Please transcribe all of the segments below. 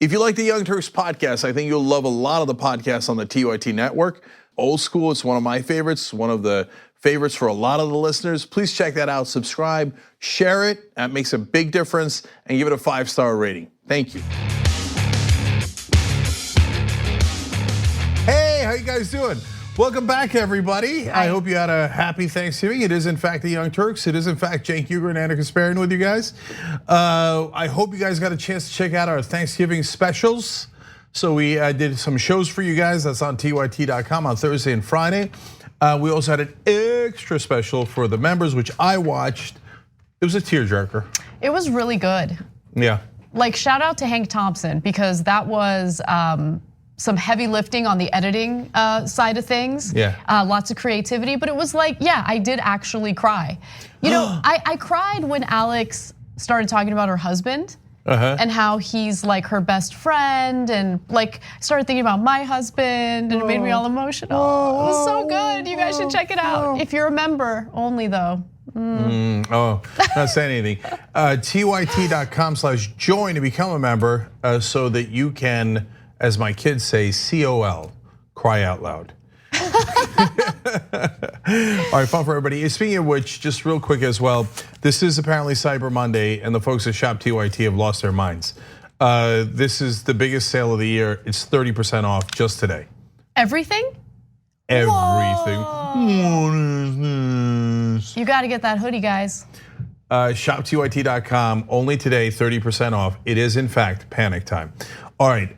If you like the Young Turks podcast, I think you'll love a lot of the podcasts on the TYT network. Old School, it's one of my favorites, one of the favorites for a lot of the listeners. Please check that out, subscribe, share it. That makes a big difference, and give it a 5-star rating. Thank you. Hey, how you guys doing? Welcome back, everybody. I hope you had a happy Thanksgiving. It is, in fact, the Young Turks. It is, in fact, Cenk, Uygur, and Kasparian with you guys. I hope you guys got a chance to check out our Thanksgiving specials. So we did some shows for you guys. That's on TYT.com on Thursday and Friday. We also had an extra special for the members, which I watched. It was a tearjerker. It was really good. Yeah. Like, shout out to Hank Thompson, because that was some heavy lifting on the editing side of things. Yeah. Lots of creativity, but it was like, yeah, I did actually cry. You know, I cried when Alex started talking about her husband. And how he's like her best friend, and like started thinking about my husband, and it made me all emotional. It was so good. You guys should check it out. If you're a member only, though. Not saying anything. TYT.com/join to become a member, so that you can, as my kids say, COL, cry out loud. All right, fun for everybody. Speaking of which, just real quick as well, this is apparently Cyber Monday, and the folks at Shop TYT have lost their minds. This is the biggest sale of the year. It's 30% off just today. Everything? Everything. What is this? You gotta get that hoodie, guys. ShopTYT.com, only today, 30% off. It is, in fact, panic time. All right,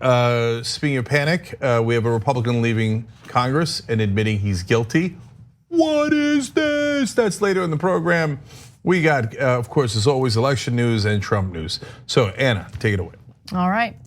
speaking of panic, we have a Republican leaving Congress and admitting he's guilty. What is this? That's later in the program. We got, of course, as always, election news and Trump news. So, Anna, take it away. All right.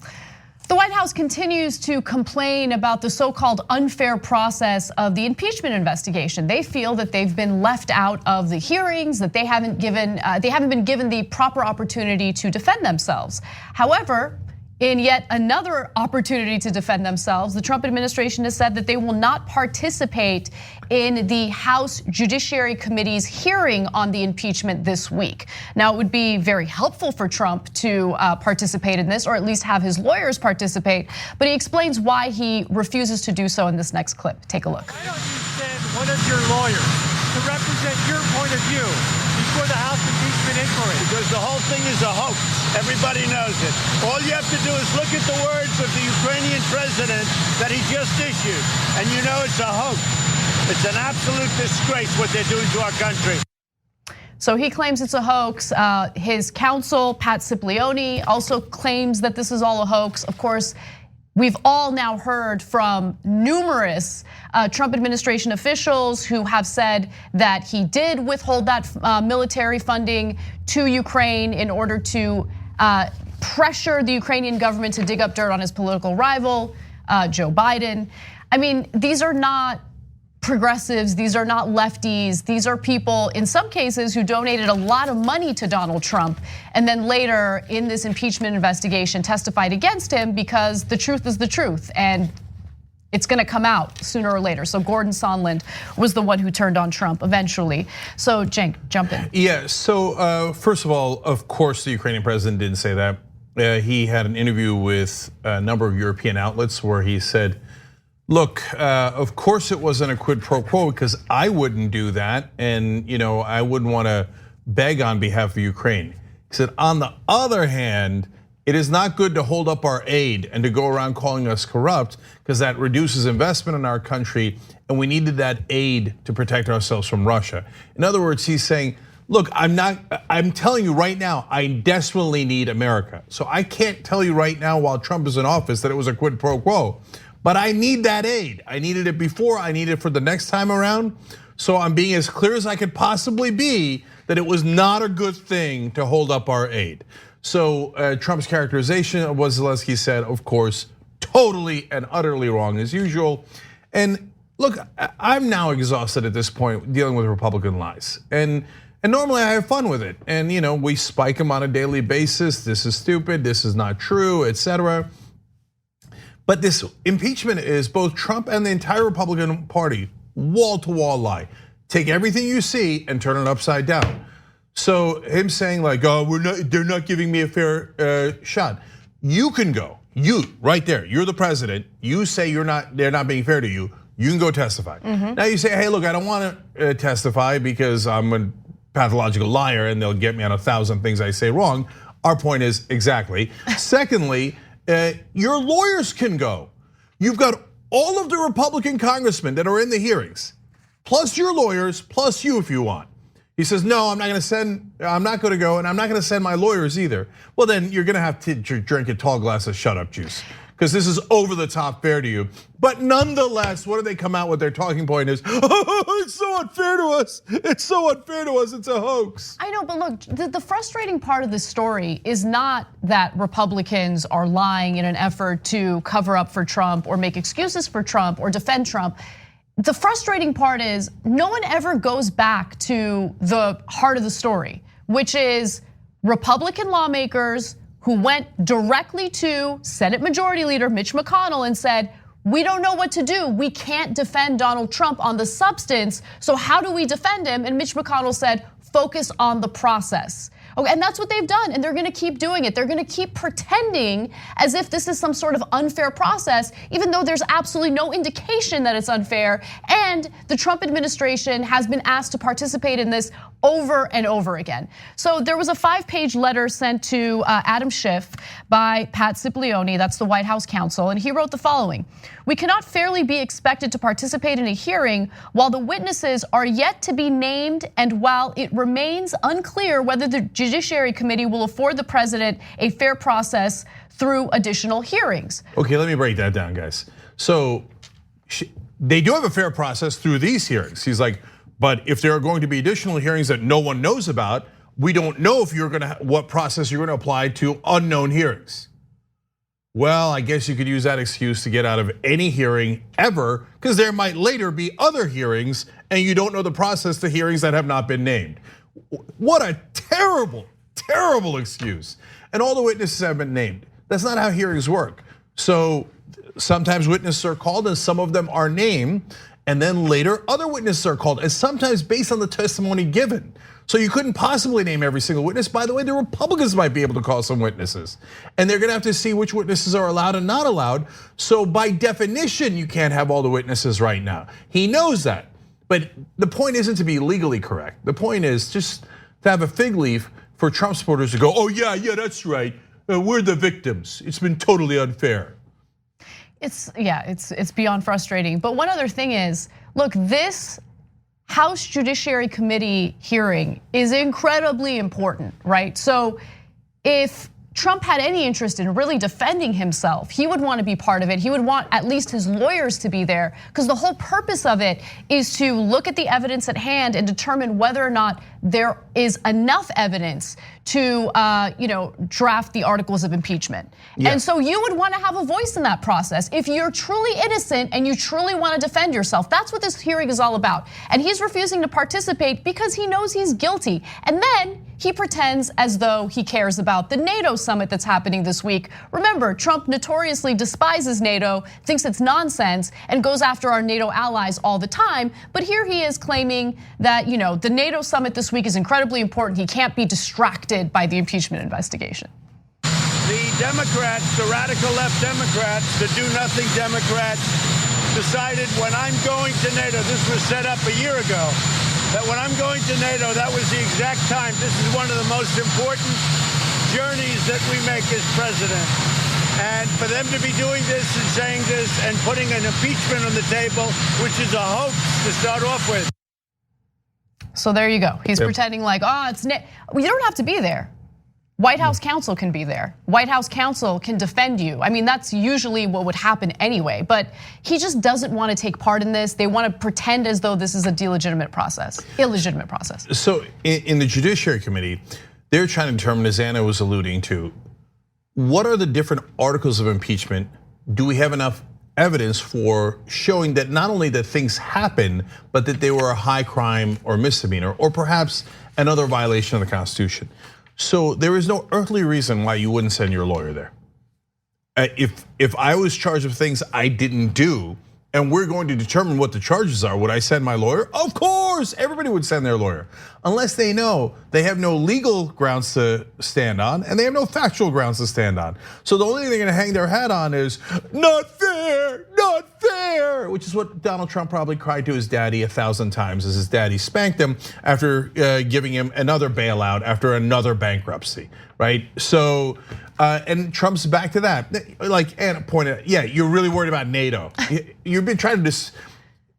The White House continues to complain about the so-called unfair process of the impeachment investigation. They feel that they've been left out of the hearings, that they haven't been given the proper opportunity to defend themselves. However, in yet another opportunity to defend themselves, the Trump administration has said that they will not participate in the House Judiciary Committee's hearing on the impeachment this week. Now, it would be very helpful for Trump to participate in this, or at least have his lawyers participate, but he explains why he refuses to do so in this next clip. Take a look. Why don't you send one of your lawyers to represent your point of view before the House impeachment inquiry? Because the whole thing is a hoax. Everybody knows it. All you have to do is look at the words of the Ukrainian president that he just issued, and you know it's a hoax. It's an absolute disgrace what they're doing to our country. So he claims it's a hoax. His counsel, Pat Cipollone, also claims that this is all a hoax. Of course, we've all now heard from numerous Trump administration officials who have said that he did withhold that military funding to Ukraine in order to pressure the Ukrainian government to dig up dirt on his political rival, Joe Biden. I mean, these are not progressives, these are not lefties, these are people in some cases who donated a lot of money to Donald Trump, and then later in this impeachment investigation testified against him, because the truth is the truth, and it's gonna come out sooner or later. So Gordon Sondland was the one who turned on Trump eventually. So Cenk, jump in. Yeah, so first of all, of course the Ukrainian president didn't say that. He had an interview with a number of European outlets where he said, look, of course it wasn't a quid pro quo, because I wouldn't do that, and I wouldn't want to beg on behalf of Ukraine. He said, on the other hand, it is not good to hold up our aid and to go around calling us corrupt, because that reduces investment in our country, and we needed that aid to protect ourselves from Russia. In other words, he's saying, look, I'm telling you right now, I desperately need America. So I can't tell you right now while Trump is in office that it was a quid pro quo. But I need that aid. I needed it before, I need it for the next time around. So I'm being as clear as I could possibly be that it was not a good thing to hold up our aid. So Trump's characterization of what Zelensky said, of course, totally and utterly wrong as usual. And look, I'm now exhausted at this point dealing with Republican lies. And normally I have fun with it. And we spike them on a daily basis. This is stupid, this is not true, etc. But this impeachment is both Trump and the entire Republican Party, wall-to-wall lie. Take everything you see and turn it upside down. So him saying like, oh, they're not giving me a fair shot. You can go you right there, you're the president. You say they're not being fair to you. You can go testify. Now you say, hey, look, I don't want to testify because I'm a pathological liar and they'll get me on 1,000 things I say wrong. Our point is exactly. Secondly, your lawyers can go. You've got all of the Republican congressmen that are in the hearings, plus your lawyers, plus you if you want. He says, no, I'm not going to go, and I'm not going to send my lawyers either. Well, then you're going to have to drink a tall glass of shut up juice, because this is over the top fair to you. But nonetheless, what do they come out with? Their talking point is, oh, it's so unfair to us. It's so unfair to us. It's a hoax. I know, but look, the frustrating part of this story is not that Republicans are lying in an effort to cover up for Trump or make excuses for Trump or defend Trump. The frustrating part is no one ever goes back to the heart of the story, which is Republican lawmakers who went directly to Senate Majority Leader Mitch McConnell and said, we don't know what to do. We can't defend Donald Trump on the substance, so how do we defend him? And Mitch McConnell said, focus on the process. Okay, and that's what they've done, and they're gonna keep doing it. They're gonna keep pretending as if this is some sort of unfair process, even though there's absolutely no indication that it's unfair. And the Trump administration has been asked to participate in this over and over again. So there was a 5-page letter sent to Adam Schiff by Pat Cipollone, that's the White House counsel, and he wrote the following. We cannot fairly be expected to participate in a hearing while the witnesses are yet to be named and while it remains unclear whether the Judiciary Committee will afford the president a fair process through additional hearings. Okay, let me break that down, guys. So they do have a fair process through these hearings. He's like, but if there are going to be additional hearings that no one knows about, we don't know if what process you're going to apply to unknown hearings. Well, I guess you could use that excuse to get out of any hearing ever, because there might later be other hearings and you don't know the process to hearings that have not been named. What a terrible, terrible excuse. And all the witnesses have been named. That's not how hearings work. So sometimes witnesses are called and some of them are named, and then later other witnesses are called, and sometimes based on the testimony given. So you couldn't possibly name every single witness. By the way, the Republicans might be able to call some witnesses, and they're gonna have to see which witnesses are allowed and not allowed. So by definition, you can't have all the witnesses right now. He knows that, but the point isn't to be legally correct. The point is just to have a fig leaf for Trump supporters to go, oh yeah, that's right, we're the victims. It's been totally unfair. It's beyond frustrating. But one other thing is, look, this House Judiciary Committee hearing is incredibly important, right? So if Trump had any interest in really defending himself, he would want to be part of it. He would want at least his lawyers to be there, because the whole purpose of it is to look at the evidence at hand and determine whether or not there is enough evidence to draft the articles of impeachment. Yeah. And so you would want to have a voice in that process. If you're truly innocent and you truly want to defend yourself, that's what this hearing is all about. And he's refusing to participate because he knows he's guilty. And then he pretends as though he cares about the NATO summit that's happening this week. Remember, Trump notoriously despises NATO, thinks it's nonsense, and goes after our NATO allies all the time. But here he is claiming that the NATO summit this week is incredibly important. He can't be distracted by the impeachment investigation. The Democrats, the radical left Democrats, the do-nothing Democrats, decided when I'm going to NATO, this was set up a year ago, that when I'm going to NATO, that was the exact time. This is one of the most important journeys that we make as president. And for them to be doing this and saying this and putting an impeachment on the table, which is a hoax to start off with. So there you go. He's pretending like, you don't have to be there. White House counsel can be there. White House counsel can defend you. I mean, that's usually what would happen anyway, but he just doesn't want to take part in this. They want to pretend as though this is a illegitimate process. So in the Judiciary Committee, they're trying to determine, as Anna was alluding to, what are the different articles of impeachment? Do we have enough evidence for showing that not only that things happen, but that they were a high crime or misdemeanor, or perhaps another violation of the Constitution? So there is no earthly reason why you wouldn't send your lawyer there. If I was charged with things I didn't do, and we're going to determine what the charges are. Would I send my lawyer? Of course, everybody would send their lawyer, unless they know they have no legal grounds to stand on and they have no factual grounds to stand on. So the only thing they're gonna hang their hat on is not fair, which is what Donald Trump probably cried to his daddy 1,000 times as his daddy spanked him after giving him another bailout after another bankruptcy, right? So, and Trump's back to that. Like Anna pointed out, yeah, you're really worried about NATO. You've been trying to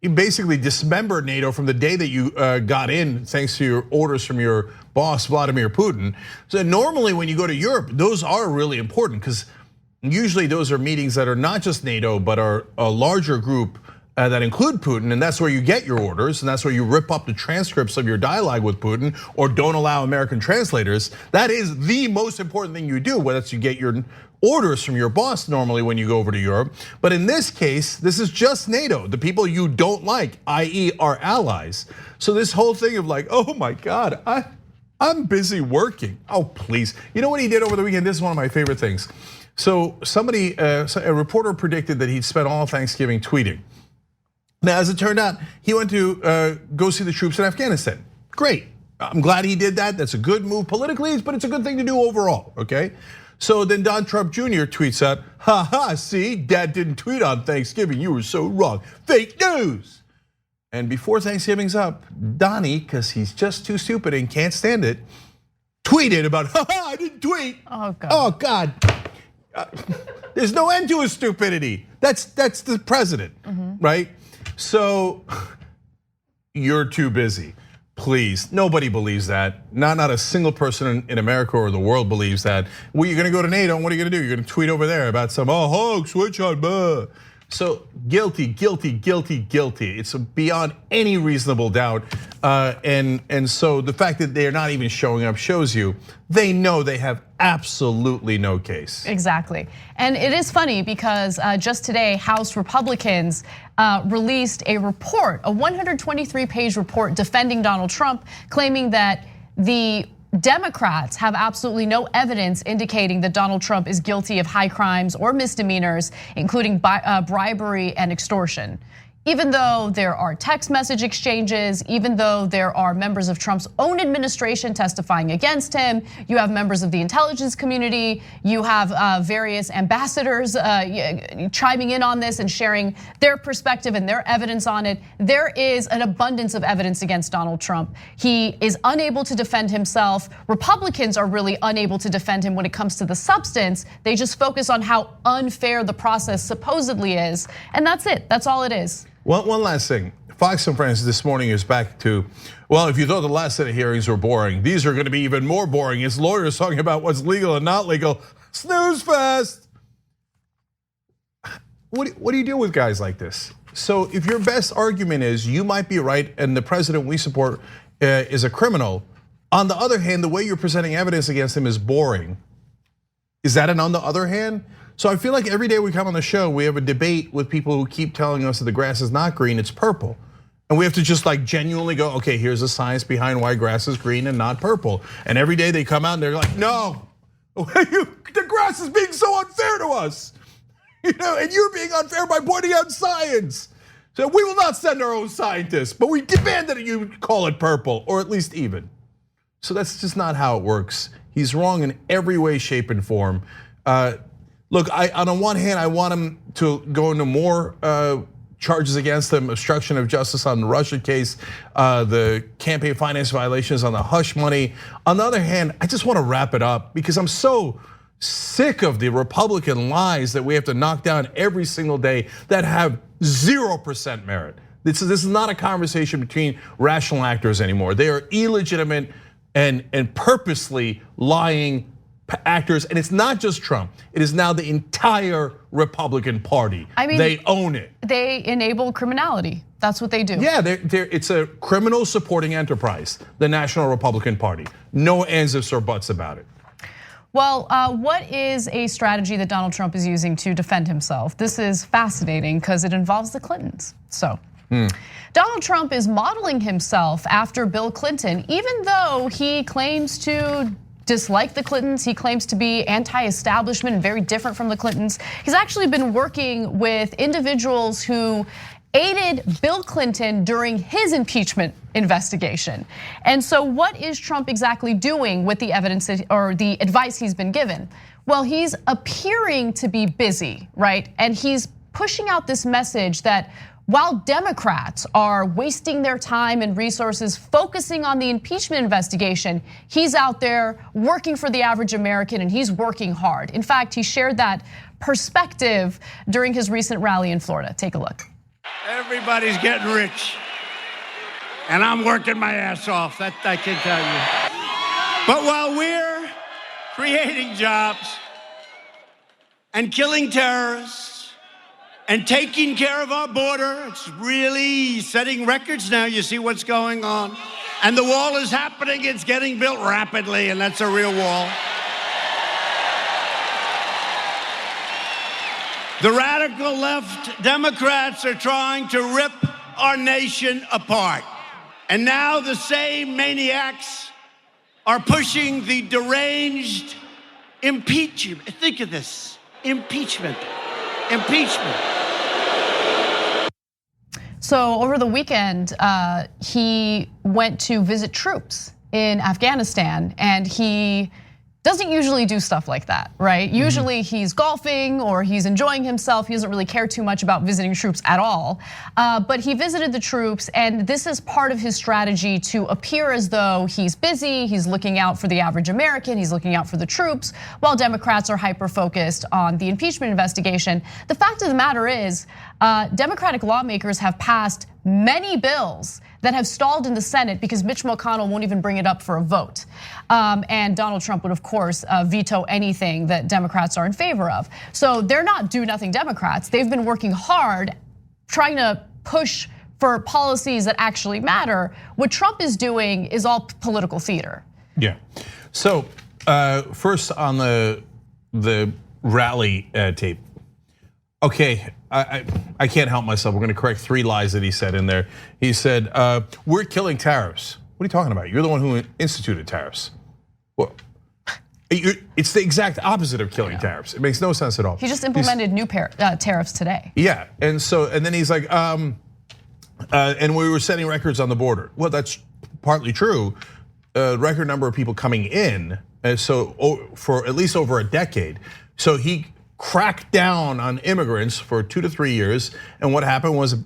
you basically dismember NATO from the day that you got in, thanks to your orders from your boss, Vladimir Putin. So normally when you go to Europe, those are really important because usually those are meetings that are not just NATO, but are a larger group that include Putin, and that's where you get your orders, and that's where you rip up the transcripts of your dialogue with Putin or don't allow American translators. That is the most important thing you do, whether it's you get your orders from your boss normally when you go over to Europe. But in this case, this is just NATO, the people you don't like, i.e. our allies. So this whole thing of like, oh my God, I'm busy working. Oh, please. You know what he did over the weekend? This is one of my favorite things. So somebody, a reporter predicted that he'd spent all Thanksgiving tweeting. Now, as it turned out, he went to go see the troops in Afghanistan. Great, I'm glad he did that. That's a good move politically, but it's a good thing to do overall, okay? So then Don Trump Jr. tweets out, ha, see, Dad didn't tweet on Thanksgiving, you were so wrong, fake news. And before Thanksgiving's up, Donnie, because he's just too stupid and can't stand it, tweeted about, I didn't tweet. Oh God. Oh God. There's no end to his stupidity. That's the president, right? So you're too busy. Please, nobody believes that. Not a single person in America or the world believes that. Well, you're gonna go to NATO, and what are you gonna do? You're gonna tweet over there about some hoax, witch hunt, blah. So guilty. It's beyond any reasonable doubt. And so the fact that they're not even showing up shows you they know they have absolutely no case. Exactly. And it is funny because just today, House Republicans released a report, a 123-page report defending Donald Trump, claiming that the Democrats have absolutely no evidence indicating that Donald Trump is guilty of high crimes or misdemeanors, including bribery and extortion. Even though there are text message exchanges, even though there are members of Trump's own administration testifying against him, you have members of the intelligence community, you have various ambassadors chiming in on this and sharing their perspective and their evidence on it. There is an abundance of evidence against Donald Trump. He is unable to defend himself. Republicans are really unable to defend him when it comes to the substance. They just focus on how unfair the process supposedly is, and that's it. That's all it is. One last thing. Fox and Friends this morning is back to, well, if you thought the last set of hearings were boring, these are gonna be even more boring. It's lawyers talking about what's legal and not legal. Snooze fest. What do you do with guys like this? So if your best argument is you might be right and the president we support is a criminal, on the other hand, the way you're presenting evidence against him is boring. Is that an on the other hand? So I feel like every day we come on the show, we have a debate with people who keep telling us that the grass is not green, it's purple. And we have to just like genuinely go, okay, here's the science behind why grass is green and not purple. And every day they come out and they're like, no, the grass is being so unfair to us. And you're being unfair by pointing out science. So we will not send our own scientists, but we demand that you call it purple, or at least even. So that's just not how it works. He's wrong in every way, shape, and form. Look, on the one hand, I want him to go into more charges against him, obstruction of justice on the Russia case, the campaign finance violations on the hush money. On the other hand, I just want to wrap it up because I'm so sick of the Republican lies that we have to knock down every single day that have 0% merit. This is not a conversation between rational actors anymore. They are illegitimate and purposely lying actors, and it's not just Trump. It is now the entire Republican Party. I mean, they own it. They enable criminality. That's what they do. Yeah, it's a criminal supporting enterprise, the National Republican Party. No ands, ifs, or buts about it. Well, what is a strategy that Donald Trump is using to defend himself? This is fascinating because it involves the Clintons. So, Donald Trump is modeling himself after Bill Clinton, even though he claims to dislike the Clintons. He claims to be anti-establishment and very different from the Clintons. He's actually been working with individuals who aided Bill Clinton during his impeachment investigation. And so what is Trump exactly doing with the evidence or the advice he's been given? Well, he's appearing to be busy, right? And he's pushing out this message that while Democrats are wasting their time and resources focusing on the impeachment investigation, he's out there working for the average American and he's working hard. In fact, he shared that perspective during his recent rally in Florida. Take a look. Everybody's getting rich, and I'm working my ass off, that I can tell you. But while we're creating jobs and killing terrorists and taking care of our border, it's really setting records now. You see what's going on. And the wall is happening, it's getting built rapidly, and that's a real wall. The radical left Democrats are trying to rip our nation apart. And now the same maniacs are pushing the deranged impeachment. Think of this, impeachment. So over the weekend, he went to visit troops in Afghanistan, and he doesn't usually do stuff like that, right? Usually he's golfing or he's enjoying himself. He doesn't really care too much about visiting troops at all. But he visited the troops, and this is part of his strategy to appear as though he's busy, he's looking out for the average American, he's looking out for the troops, while Democrats are hyper-focused on the impeachment investigation. The fact of the matter is, Democratic lawmakers have passed many bills that have stalled in the Senate because Mitch McConnell won't even bring it up for a vote. And Donald Trump would, of course, veto anything that Democrats are in favor of. So they're not do-nothing Democrats. They've been working hard trying to push for policies that actually matter. What Trump is doing is all political theater. Yeah. So first on the rally tape. Okay, I can't help myself. We're going to correct 3 lies that he said in there. He said, we're killing tariffs. What are you talking about? You're the one who instituted tariffs. Well, it's the exact opposite of killing tariffs. It makes no sense at all. He just implemented new tariffs today. Yeah, and then he's like, and we were setting records on the border. Well, that's partly true. Record number of people coming in, so for at least over a decade. So he cracked down on immigrants for 2 to 3 years, and what happened was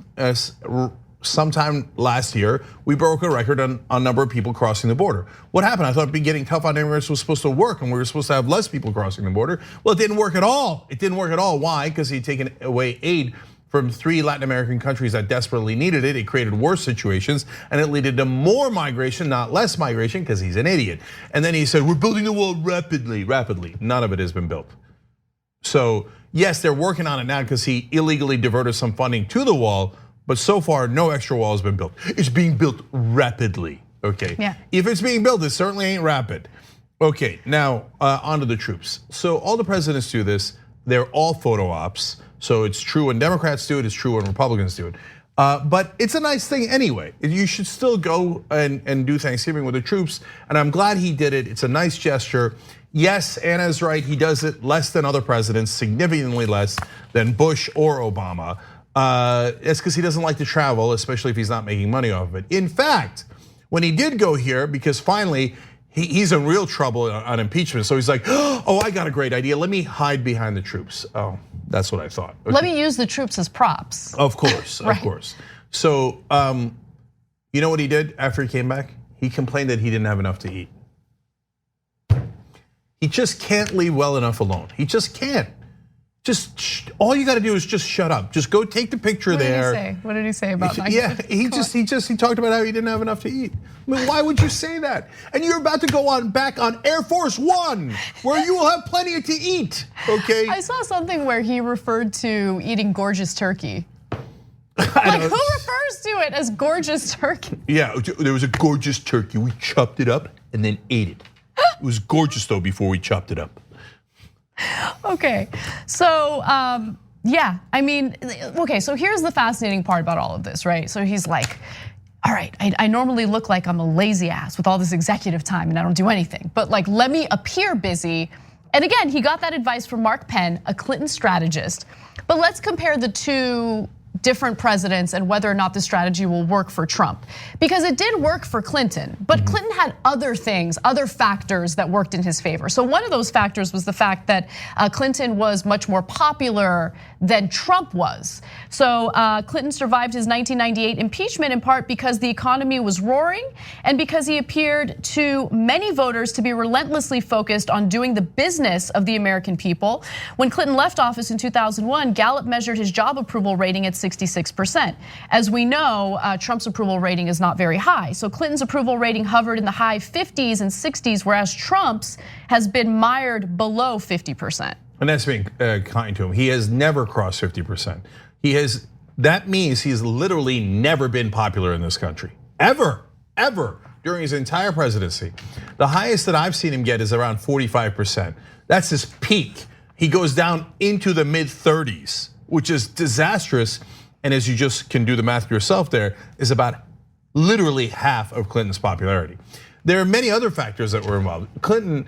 sometime last year we broke a record on number of people crossing the border. What happened? I thought getting tough on immigrants was supposed to work, and we were supposed to have less people crossing the border. Well, it didn't work at all. It didn't work at all. Why? Because he'd taken away aid from 3 Latin American countries that desperately needed it. It created worse situations, and it led to more migration, not less migration, because he's an idiot. And then he said, we're building the wall rapidly. None of it has been built. So yes, they're working on it now because he illegally diverted some funding to the wall, but so far no extra wall has been built. It's being built rapidly, okay? Yeah. If it's being built, it certainly ain't rapid. Okay, now onto the troops. So all the presidents do this, they're all photo ops. So it's true when Democrats do it, it's true when Republicans do it. But it's a nice thing anyway. You should still go and do Thanksgiving with the troops, and I'm glad he did it. It's a nice gesture. Yes, Anna's right, he does it less than other presidents, significantly less than Bush or Obama. It's because he doesn't like to travel, especially if he's not making money off of it. In fact, when he did go here, because finally he's in real trouble on impeachment, so he's like, oh, I got a great idea, let me hide behind the troops. Oh, that's what I thought. Okay. Let me use the troops as props. Of course, right. Of course. So, you know what he did after he came back? He complained that he didn't have enough to eat. He just can't leave well enough alone. He just can't. Just all you got to do is just shut up. Just go take the picture there. What did he say about that? Yeah, he talked about how he didn't have enough to eat. I mean, why would you say that? And you're about to go back on Air Force One, where you will have plenty to eat. Okay. I saw something where he referred to eating gorgeous turkey. Like, who refers to it as gorgeous turkey? Yeah, there was a gorgeous turkey. We chopped it up and then ate it. It was gorgeous though before we chopped it up. Okay, so yeah, I mean, okay, so here's the fascinating part about all of this, right? So he's like, all right, I normally look like I'm a lazy ass with all this executive time and I don't do anything, but like, let me appear busy. And again, he got that advice from Mark Penn, a Clinton strategist. But let's compare the two different presidents and whether or not the strategy will work for Trump. Because it did work for Clinton, but Clinton had other things, other factors that worked in his favor. So one of those factors was the fact that Clinton was much more popular than Trump was. So Clinton survived his 1998 impeachment in part because the economy was roaring and because he appeared to many voters to be relentlessly focused on doing the business of the American people. When Clinton left office in 2001, Gallup measured his job approval rating at 66%. As we know, Trump's approval rating is not very high. So Clinton's approval rating hovered in the high 50s and 60s, whereas Trump's has been mired below 50%. And that's being kind to him. He has never crossed 50%. That means he's literally never been popular in this country. Ever during his entire presidency. The highest that I've seen him get is around 45%. That's his peak. He goes down into the mid 30s, which is disastrous. And as you just can do the math yourself there, is about literally half of Clinton's popularity. There are many other factors that were involved. Clinton,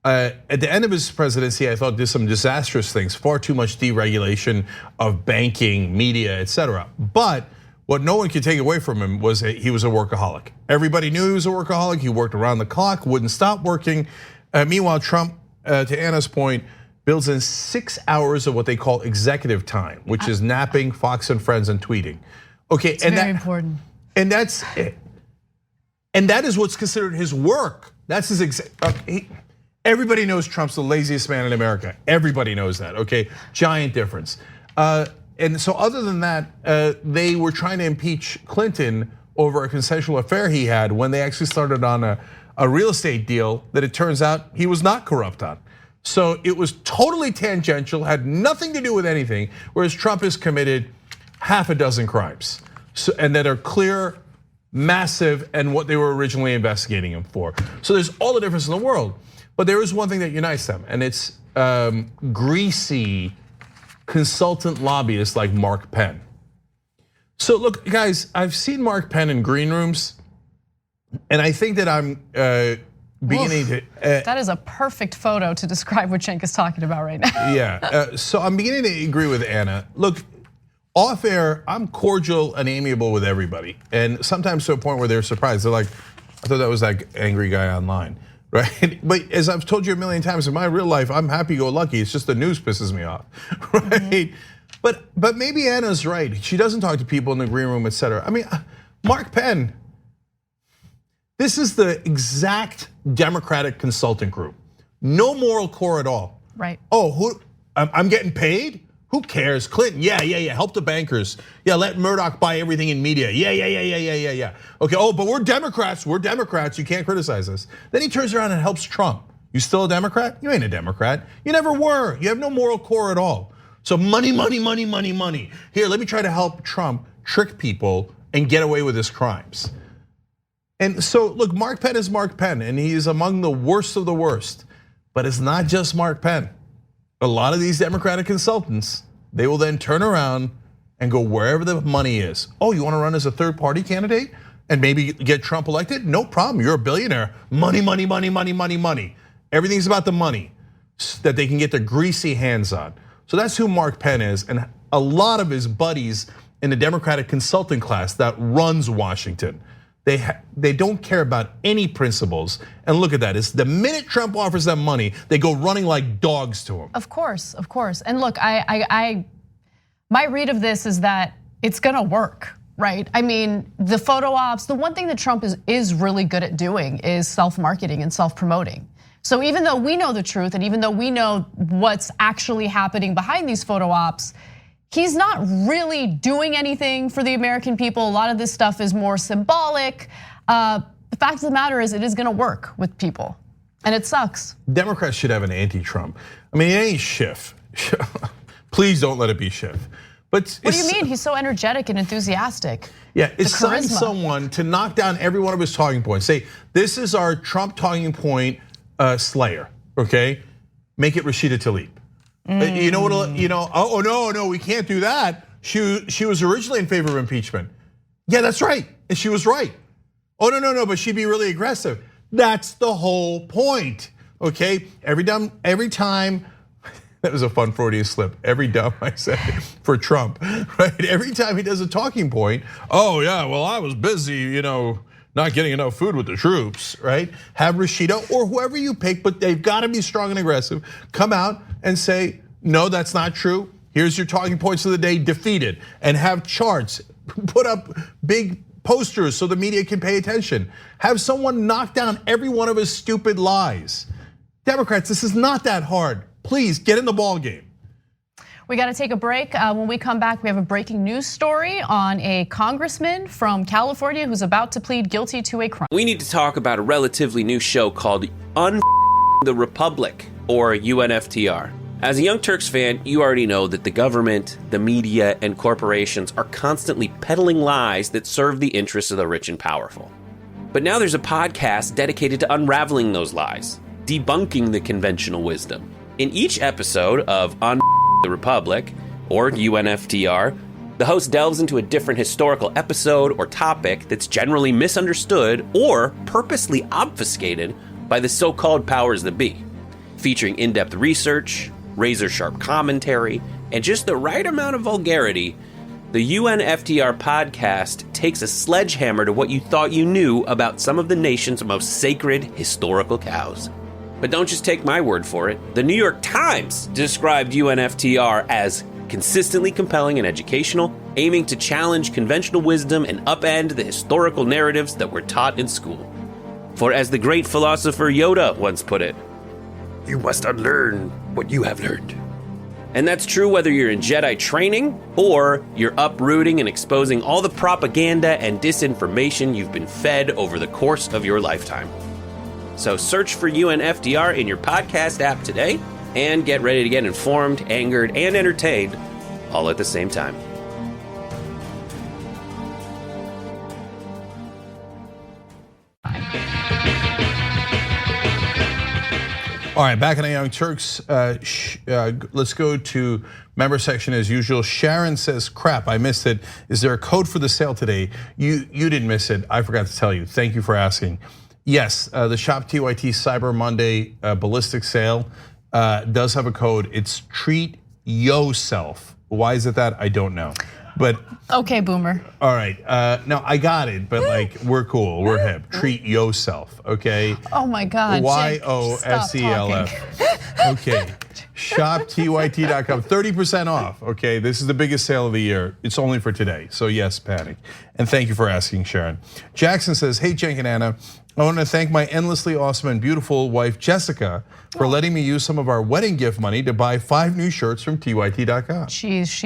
at the end of his presidency, I thought did some disastrous things, far too much deregulation of banking, media, etc. But what no one could take away from him was he was a workaholic. Everybody knew he was a workaholic. He worked around the clock, wouldn't stop working. Meanwhile, Trump, to Anna's point, builds in 6 hours of what they call executive time, which is napping, Fox and Friends, and tweeting. Okay, it's very important. And that's it. And that is what's considered his work. That's his everybody knows Trump's the laziest man in America. Everybody knows that, okay? Giant difference. And so other than that, they were trying to impeach Clinton over a consensual affair he had when they actually started on a real estate deal that it turns out he was not corrupt on. So it was totally tangential, had nothing to do with anything, whereas Trump has committed half a dozen crimes. And that are clear, massive, and what they were originally investigating him for. So there's all the difference in the world. But there is one thing that unites them, and it's greasy consultant lobbyists like Mark Penn. So look, guys, I've seen Mark Penn in green rooms, and I think that I'm beginning to. That is a perfect photo to describe what Cenk is talking about right now. Yeah, so I'm beginning to agree with Anna. Look, off air, I'm cordial and amiable with everybody, and sometimes to a point where they're surprised. They're like, I thought that was that angry guy online. Right, but as I've told you a million times, in my real life, I'm happy-go-lucky. It's just the news pisses me off, right? But maybe Anna's right. She doesn't talk to people in the green room, etc. I mean, Mark Penn. This is the exact Democratic consulting group. No moral core at all. Right. Oh, I'm getting paid? Who cares? Clinton, yeah. Help the bankers. Yeah, let Murdoch buy everything in media. Yeah. Okay, but we're Democrats. You can't criticize us. Then he turns around and helps Trump. You still a Democrat? You ain't a Democrat. You never were. You have no moral core at all. So money. Here, let me try to help Trump trick people and get away with his crimes. And so, look, Mark Penn is Mark Penn, and he is among the worst of the worst. But it's not just Mark Penn. A lot of these Democratic consultants, they will then turn around and go wherever the money is. Oh, you want to run as a third party candidate and maybe get Trump elected? No problem, you're a billionaire. Money. Everything's about the money that they can get their greasy hands on. So that's who Mark Penn is, and a lot of his buddies in the Democratic consulting class that runs Washington. They don't care about any principles. And look at that, it's the minute Trump offers them money, they go running like dogs to him. Of course. And look, my read of this is that it's gonna work, right? I mean, the photo ops, the one thing that Trump is really good at doing is self-marketing and self-promoting. So even though we know the truth and even though we know what's actually happening behind these photo ops, he's not really doing anything for the American people. A lot of this stuff is more symbolic. The fact of the matter is it is gonna work with people, and it sucks. Democrats should have an anti-Trump. I mean, it ain't Schiff. Please don't let it be Schiff. But what do you mean? He's so energetic and enthusiastic. Yeah, assign someone to knock down every one of his talking points. Say, this is our Trump talking point slayer, okay? Make it Rashida Tlaib. You know what? Oh no, we can't do that. She was originally in favor of impeachment. Yeah, that's right. and she was right. Oh, no, but she'd be really aggressive. That's the whole point, okay? Every time, that was a fun Freudian slip. Every dumb I said for Trump, right? Every time he does a talking point, oh yeah, well I was busy, not getting enough food with the troops, right? Have Rashida or whoever you pick, but they've got to be strong and aggressive. Come out and say, no, that's not true. Here's your talking points of the day, defeated, and have charts, put up big posters so the media can pay attention. Have someone knock down every one of his stupid lies. Democrats, this is not that hard. Please get in the ball game. We got to take a break. When we come back, we have a breaking news story on a congressman from California who's about to plead guilty to a crime. We need to talk about a relatively new show called the Republic, or UNFTR. As a Young Turks fan, you already know that the government, the media, and corporations are constantly peddling lies that serve the interests of the rich and powerful. But now there's a podcast dedicated to unraveling those lies, debunking the conventional wisdom. In each episode of the Republic, or UNFTR, the host delves into a different historical episode or topic that's generally misunderstood or purposely obfuscated by the so-called powers that be, featuring in-depth research, razor-sharp commentary, and just the right amount of vulgarity. The UNFTR podcast takes a sledgehammer to what you thought you knew about some of the nation's most sacred historical cows. But don't just take my word for it. The New York Times described UNFTR as consistently compelling and educational, aiming to challenge conventional wisdom and upend the historical narratives that were taught in school. For as the great philosopher Yoda once put it, you must unlearn what you have learned. And that's true whether you're in Jedi training or you're uprooting and exposing all the propaganda and disinformation you've been fed over the course of your lifetime. So search for UNFTR in your podcast app today and get ready to get informed, angered, and entertained all at the same time. All right, back in the Young Turks, let's go to member section as usual. Sharon says, crap, I missed it. Is there a code for the sale today? You didn't miss it, I forgot to tell you. Thank you for asking. Yes, the Shop TYT Cyber Monday ballistic sale does have a code. It's treat yourself. Why is it that? I don't know. But okay, boomer. All right, no, I got it, but like we're cool, we're hip. Treat yourself, okay? Oh my God. YOSELF. Okay, shoptyt.com, 30% off. Okay, this is the biggest sale of the year. It's only for today, so yes, panic. And thank you for asking, Sharon. Jackson says, hey, Cenk and Anna, I want to thank my endlessly awesome and beautiful wife, Jessica, for letting me use some of our wedding gift money to buy 5 new shirts from TYT.com. She is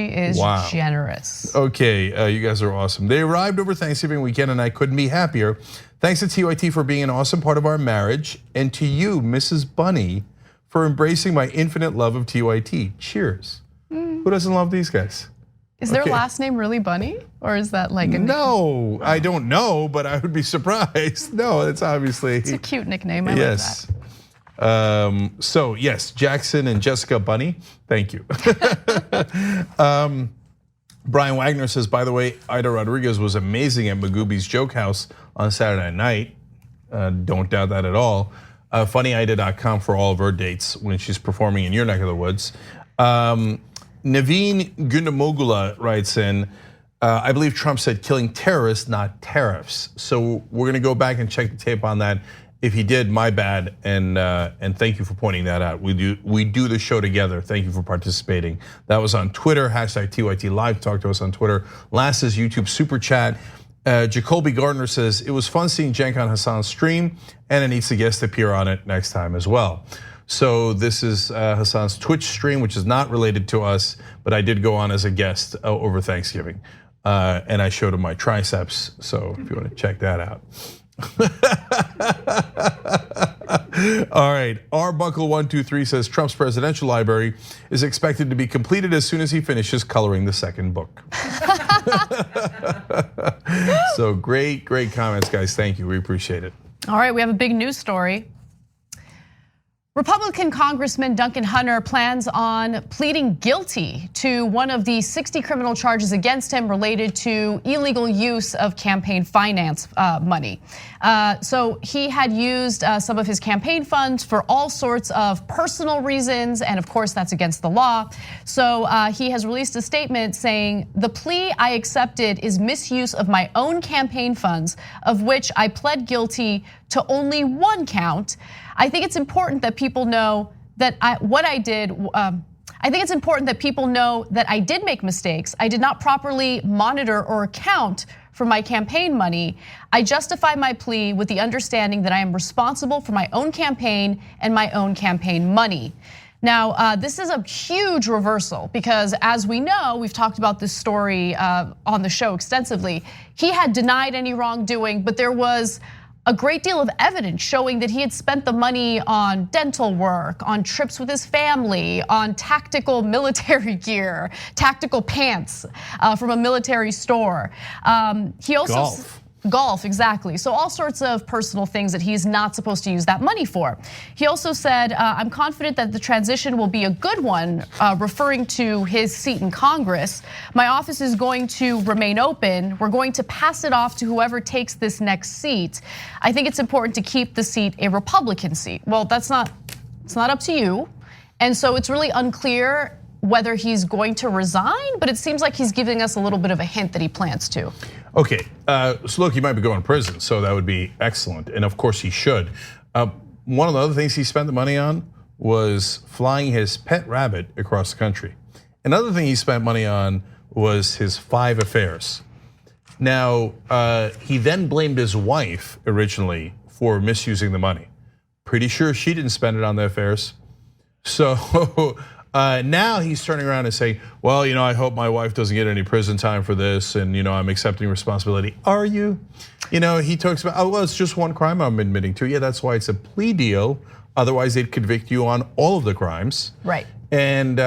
generous. Okay, you guys are awesome. They arrived over Thanksgiving weekend and I couldn't be happier. Thanks to TYT for being an awesome part of our marriage, and to you, Mrs. Bunny, for embracing my infinite love of TYT. Cheers. Who doesn't love these guys? Is their last name really Bunny? Or is that like a No, I don't know, but I would be surprised. No, it's obviously. It's a cute nickname, I like that. So yes, Jackson and Jessica Bunny, thank you. Brian Wagner says, by the way, Ida Rodriguez was amazing at Magooby's Joke House on Saturday night. Don't doubt that at all. FunnyIda.com for all of her dates when she's performing in your neck of the woods. Naveen Gundamogula writes in, I believe Trump said killing terrorists, not tariffs. So we're gonna go back and check the tape on that. If he did, my bad, and thank you for pointing that out. We do the show together. Thank you for participating. That was on Twitter, #TYT Live. Talk to us on Twitter. Last is YouTube Super Chat. Jacoby Gardner says, it was fun seeing Cenk on Hassan's stream, and it needs a guest appear on it next time as well. So this is Hassan's Twitch stream, which is not related to us, but I did go on as a guest over Thanksgiving. And I showed him my triceps, so if you want to check that out. All right, Rbuckle123 says Trump's presidential library is expected to be completed as soon as he finishes coloring the second book. So great comments, guys. Thank you, we appreciate it. All right, we have a big news story. Republican Congressman Duncan Hunter plans on pleading guilty to one of the 60 criminal charges against him related to illegal use of campaign finance money. So he had used some of his campaign funds for all sorts of personal reasons, and of course that's against the law. So he has released a statement saying, "The plea I accepted is misuse of my own campaign funds, of which I pled guilty to only one count. I think it's important that people know that I think it's important that people know that I did make mistakes. I did not properly monitor or account for my campaign money. I justify my plea with the understanding that I am responsible for my own campaign and my own campaign money." Now, this is a huge reversal because as we know, we've talked about this story on the show extensively. He had denied any wrongdoing, but there was a great deal of evidence showing that he had spent the money on dental work, on trips with his family, on tactical military gear, tactical pants from a military store. He also golf, exactly. So all sorts of personal things that he's not supposed to use that money for. He also said, "I'm confident that the transition will be a good one," referring to his seat in Congress. "My office is going to remain open. We're going to pass it off to whoever takes this next seat. I think it's important to keep the seat a Republican seat." Well, it's not up to you. And so it's really unclear whether he's going to resign, but it seems like he's giving us a little bit of a hint that he plans to. Okay, so look, he might be going to prison, so that would be excellent, and of course he should. One of the other things he spent the money on was flying his pet rabbit across the country. Another thing he spent money on was his 5 affairs. Now, he then blamed his wife originally for misusing the money. Pretty sure she didn't spend it on the affairs. So now he's turning around and saying, "Well, I hope my wife doesn't get any prison time for this, and I'm accepting responsibility." Are you? He talks about, "Oh, well, it's just one crime I'm admitting to." Yeah, that's why it's a plea deal. Otherwise, they'd convict you on all of the crimes. Right. And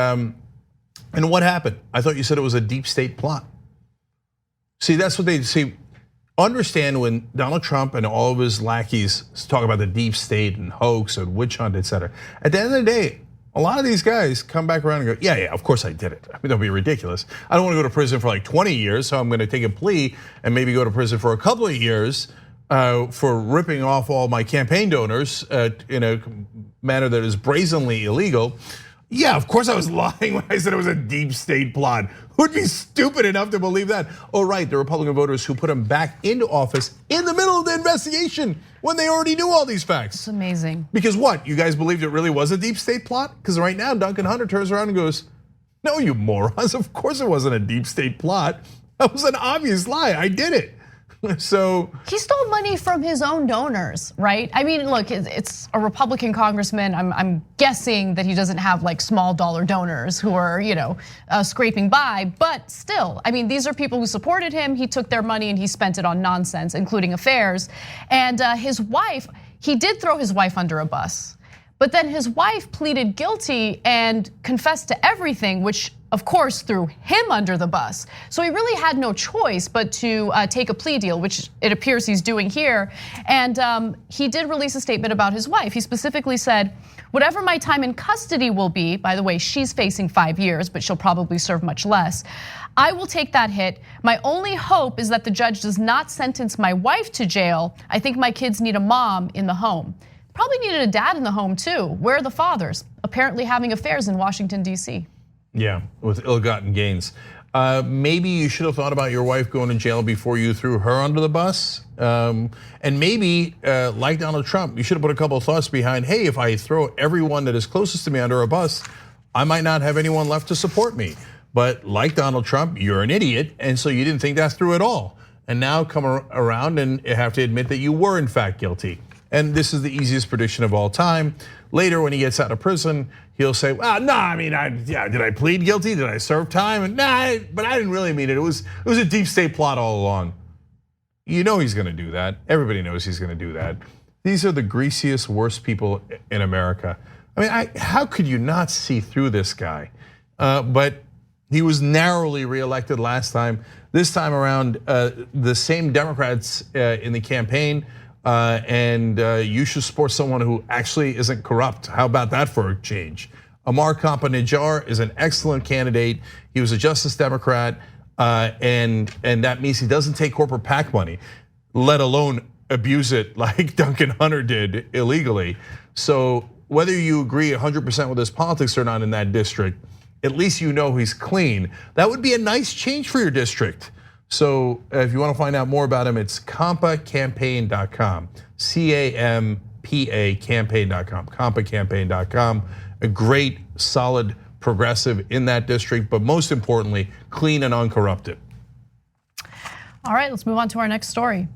what happened? I thought you said it was a deep state plot. See, that's what they see. Understand when Donald Trump and all of his lackeys talk about the deep state and hoax and witch hunt, et cetera. At the end of the day, a lot of these guys come back around and go, yeah, of course I did it. I mean, that'd be ridiculous. I don't want to go to prison for like 20 years, so I'm going to take a plea and maybe go to prison for a couple of years for ripping off all my campaign donors in a manner that is brazenly illegal. Yeah, of course I was lying when I said it was a deep state plot. Who'd be stupid enough to believe that? Oh, right, the Republican voters who put him back into office in the middle of the investigation when they already knew all these facts. It's amazing. Because what, you guys believed it really was a deep state plot? Because right now, Duncan Hunter turns around and goes, "No, you morons, of course it wasn't a deep state plot. That was an obvious lie, I did it." So he stole money from his own donors, right? I mean, look, it's a Republican congressman. I'm guessing that he doesn't have like small dollar donors who are, scraping by. But still, I mean, these are people who supported him. He took their money and he spent it on nonsense, including affairs. And his wife, he did throw his wife under a bus. But then his wife pleaded guilty and confessed to everything, which of course threw him under the bus. So he really had no choice but to take a plea deal, which it appears he's doing here. And he did release a statement about his wife. He specifically said, "Whatever my time in custody will be," by the way, she's facing 5 years, but she'll probably serve much less, "I will take that hit. My only hope is that the judge does not sentence my wife to jail. I think my kids need a mom in the home." Probably needed a dad in the home too. Where are the fathers? Apparently having affairs in Washington, D.C. Yeah, with ill-gotten gains. Maybe you should have thought about your wife going to jail before you threw her under the bus. And maybe, like Donald Trump, you should have put a couple of thoughts behind, hey, if I throw everyone that is closest to me under a bus, I might not have anyone left to support me. But like Donald Trump, you're an idiot, and so you didn't think that through at all. And now come around and have to admit that you were in fact guilty. And this is the easiest prediction of all time. Later, when he gets out of prison, he'll say, "Well, no, I mean, did I plead guilty? Did I serve time? Nah, but I didn't really mean it. It was a deep state plot all along." You know he's gonna do that. Everybody knows he's gonna do that. These are the greasiest, worst people in America. I mean, how could you not see through this guy? But he was narrowly reelected last time. This time around, the same Democrats in the campaign and you should support someone who actually isn't corrupt. How about that for a change? Amar Kampa-Najjar is an excellent candidate. He was a Justice Democrat, and that means he doesn't take corporate PAC money, let alone abuse it like Duncan Hunter did illegally. So whether you agree 100% with his politics or not in that district, at least you know he's clean. That would be a nice change for your district. So if you want to find out more about him, it's campacampaign.com, C-A-M-P-A campaign.com, campacampaign.com. A great, solid progressive in that district, but most importantly, clean and uncorrupted. All right, let's move on to our next story.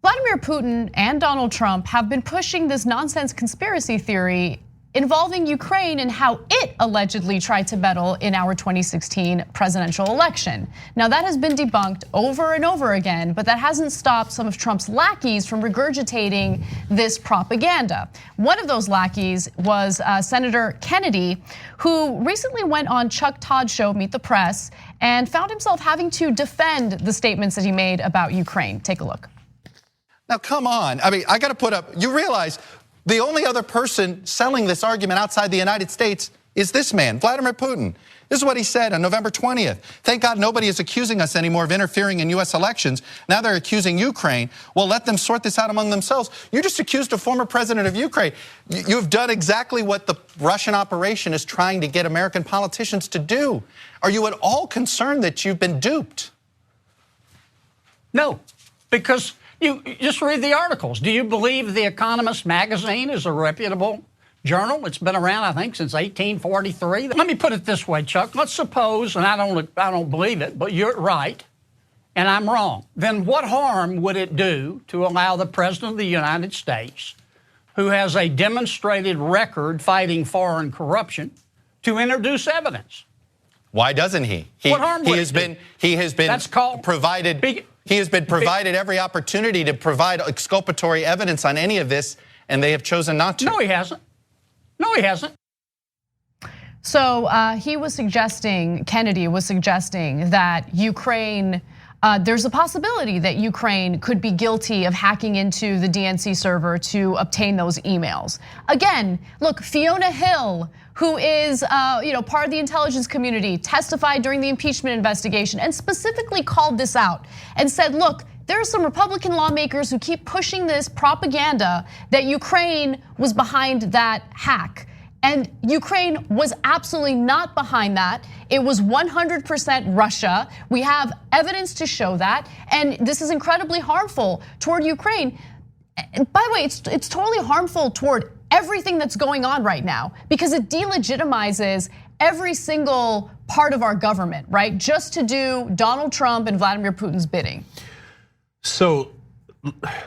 Vladimir Putin and Donald Trump have been pushing this nonsense conspiracy theory involving Ukraine and how it allegedly tried to meddle in our 2016 presidential election. Now that has been debunked over and over again, but that hasn't stopped some of Trump's lackeys from regurgitating this propaganda. One of those lackeys was Senator Kennedy, who recently went on Chuck Todd's show, Meet the Press, and found himself having to defend the statements that he made about Ukraine. Take a look. Now, come on. I mean, I got to put up, you realize the only other person selling this argument outside the United States is this man, Vladimir Putin. This is what he said on November 20th. Thank God nobody is accusing us anymore of interfering in US elections. Now they're accusing Ukraine. Well, let them sort this out among themselves. You just accused a former president of Ukraine. You've done exactly what the Russian operation is trying to get American politicians to do. Are you at all concerned that you've been duped? No, because you just read the articles. Do you believe The Economist magazine is a reputable journal? It's been around, I think, since 1843. Let me put it this way, Chuck. Let's suppose, and I don't believe it, but you're right, and I'm wrong. Then what harm would it do to allow the President of the United States, who has a demonstrated record fighting foreign corruption, to introduce evidence? Why doesn't he? What harm would it do? He has been That's called provided. He has been provided every opportunity to provide exculpatory evidence on any of this, and they have chosen not to. No, he hasn't. No, he hasn't. So he was suggesting, Kennedy was suggesting that Ukraine, there's a possibility that Ukraine could be guilty of hacking into the DNC server to obtain those emails. Again, look, Fiona Hill, who is part of the intelligence community, testified during the impeachment investigation and specifically called this out and said, look, there are some Republican lawmakers who keep pushing this propaganda that Ukraine was behind that hack. And Ukraine was absolutely not behind that. It was 100% Russia. We have evidence to show that. And this is incredibly harmful toward Ukraine. And by the way, it's totally harmful toward everything that's going on right now because it delegitimizes every single part of our government, right? Just to do Donald Trump and Vladimir Putin's bidding. So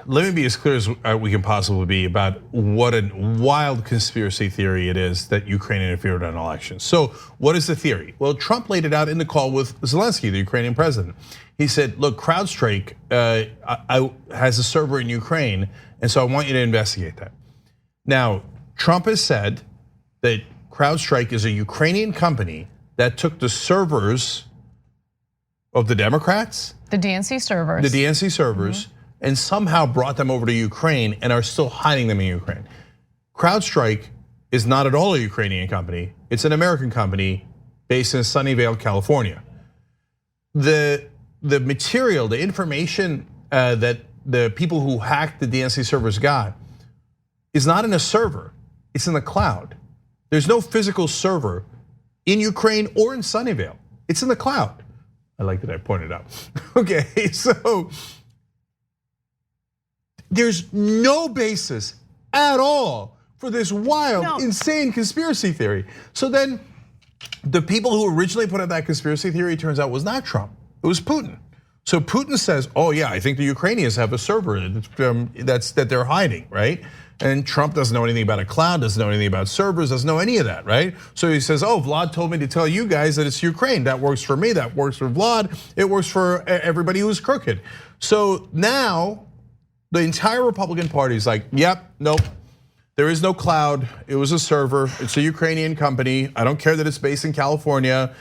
let me be as clear as we can possibly be about what a wild conspiracy theory it is that Ukraine interfered in an election. So what is the theory? Well, Trump laid it out in the call with Zelensky, the Ukrainian president. He said, look, CrowdStrike has a server in Ukraine, and so I want you to investigate that. Now, Trump has said that CrowdStrike is a Ukrainian company that took the servers of the Democrats, the DNC servers, and somehow brought them over to Ukraine and are still hiding them in Ukraine. CrowdStrike is not at all a Ukrainian company. It's an American company based in Sunnyvale, California. The material, the information that the people who hacked the DNC servers got is not in a server, it's in the cloud. There's no physical server in Ukraine or in Sunnyvale. It's in the cloud. I like that I pointed out. Okay, so there's no basis at all for this wild, insane conspiracy theory. So then the people who originally put out that conspiracy theory, turns out, was not Trump, it was Putin. So Putin says, oh yeah, I think the Ukrainians have a server that they're hiding, right? And Trump doesn't know anything about a cloud, doesn't know anything about servers, doesn't know any of that, right? So he says, oh, Vlad told me to tell you guys that it's Ukraine. That works for me, that works for Vlad, it works for everybody who's crooked. So now the entire Republican Party is like, yep, nope, there is no cloud, it was a server, it's a Ukrainian company, I don't care that it's based in California.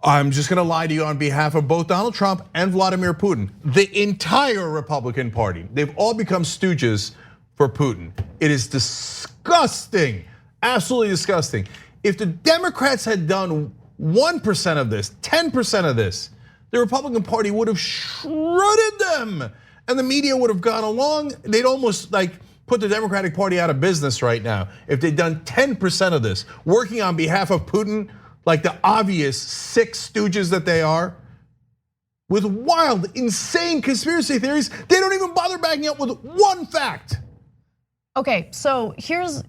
I'm just gonna lie to you on behalf of both Donald Trump and Vladimir Putin. The entire Republican Party, they've all become stooges for Putin. It is disgusting, absolutely disgusting. If the Democrats had done 1% of this, 10% of this, the Republican Party would have shredded them. And the media would have gone along. They'd almost like put the Democratic Party out of business right now if they'd done 10% of this, working on behalf of Putin, like the obvious sick stooges that they are, with wild, insane conspiracy theories. They don't even bother backing up with one fact. Okay, so here's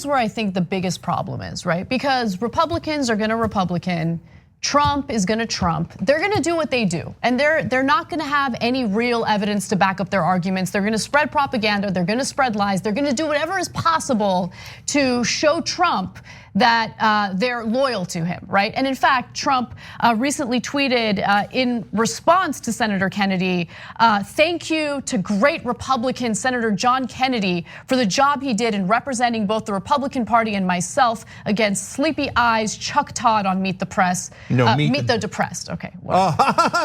where I think the biggest problem is, right? Because Republicans are gonna Republican, Trump is gonna Trump. They're gonna do what they do, and they're not gonna have any real evidence to back up their arguments. They're gonna spread propaganda, they're gonna spread lies, they're gonna do whatever is possible to show Trump that they're loyal to him, right? And in fact, Trump recently tweeted in response to Senator Kennedy, thank you to great Republican Senator John Kennedy for the job he did in representing both the Republican Party and myself against sleepy eyes Chuck Todd on Meet the Press. No, Meet the Depressed, okay. Wow.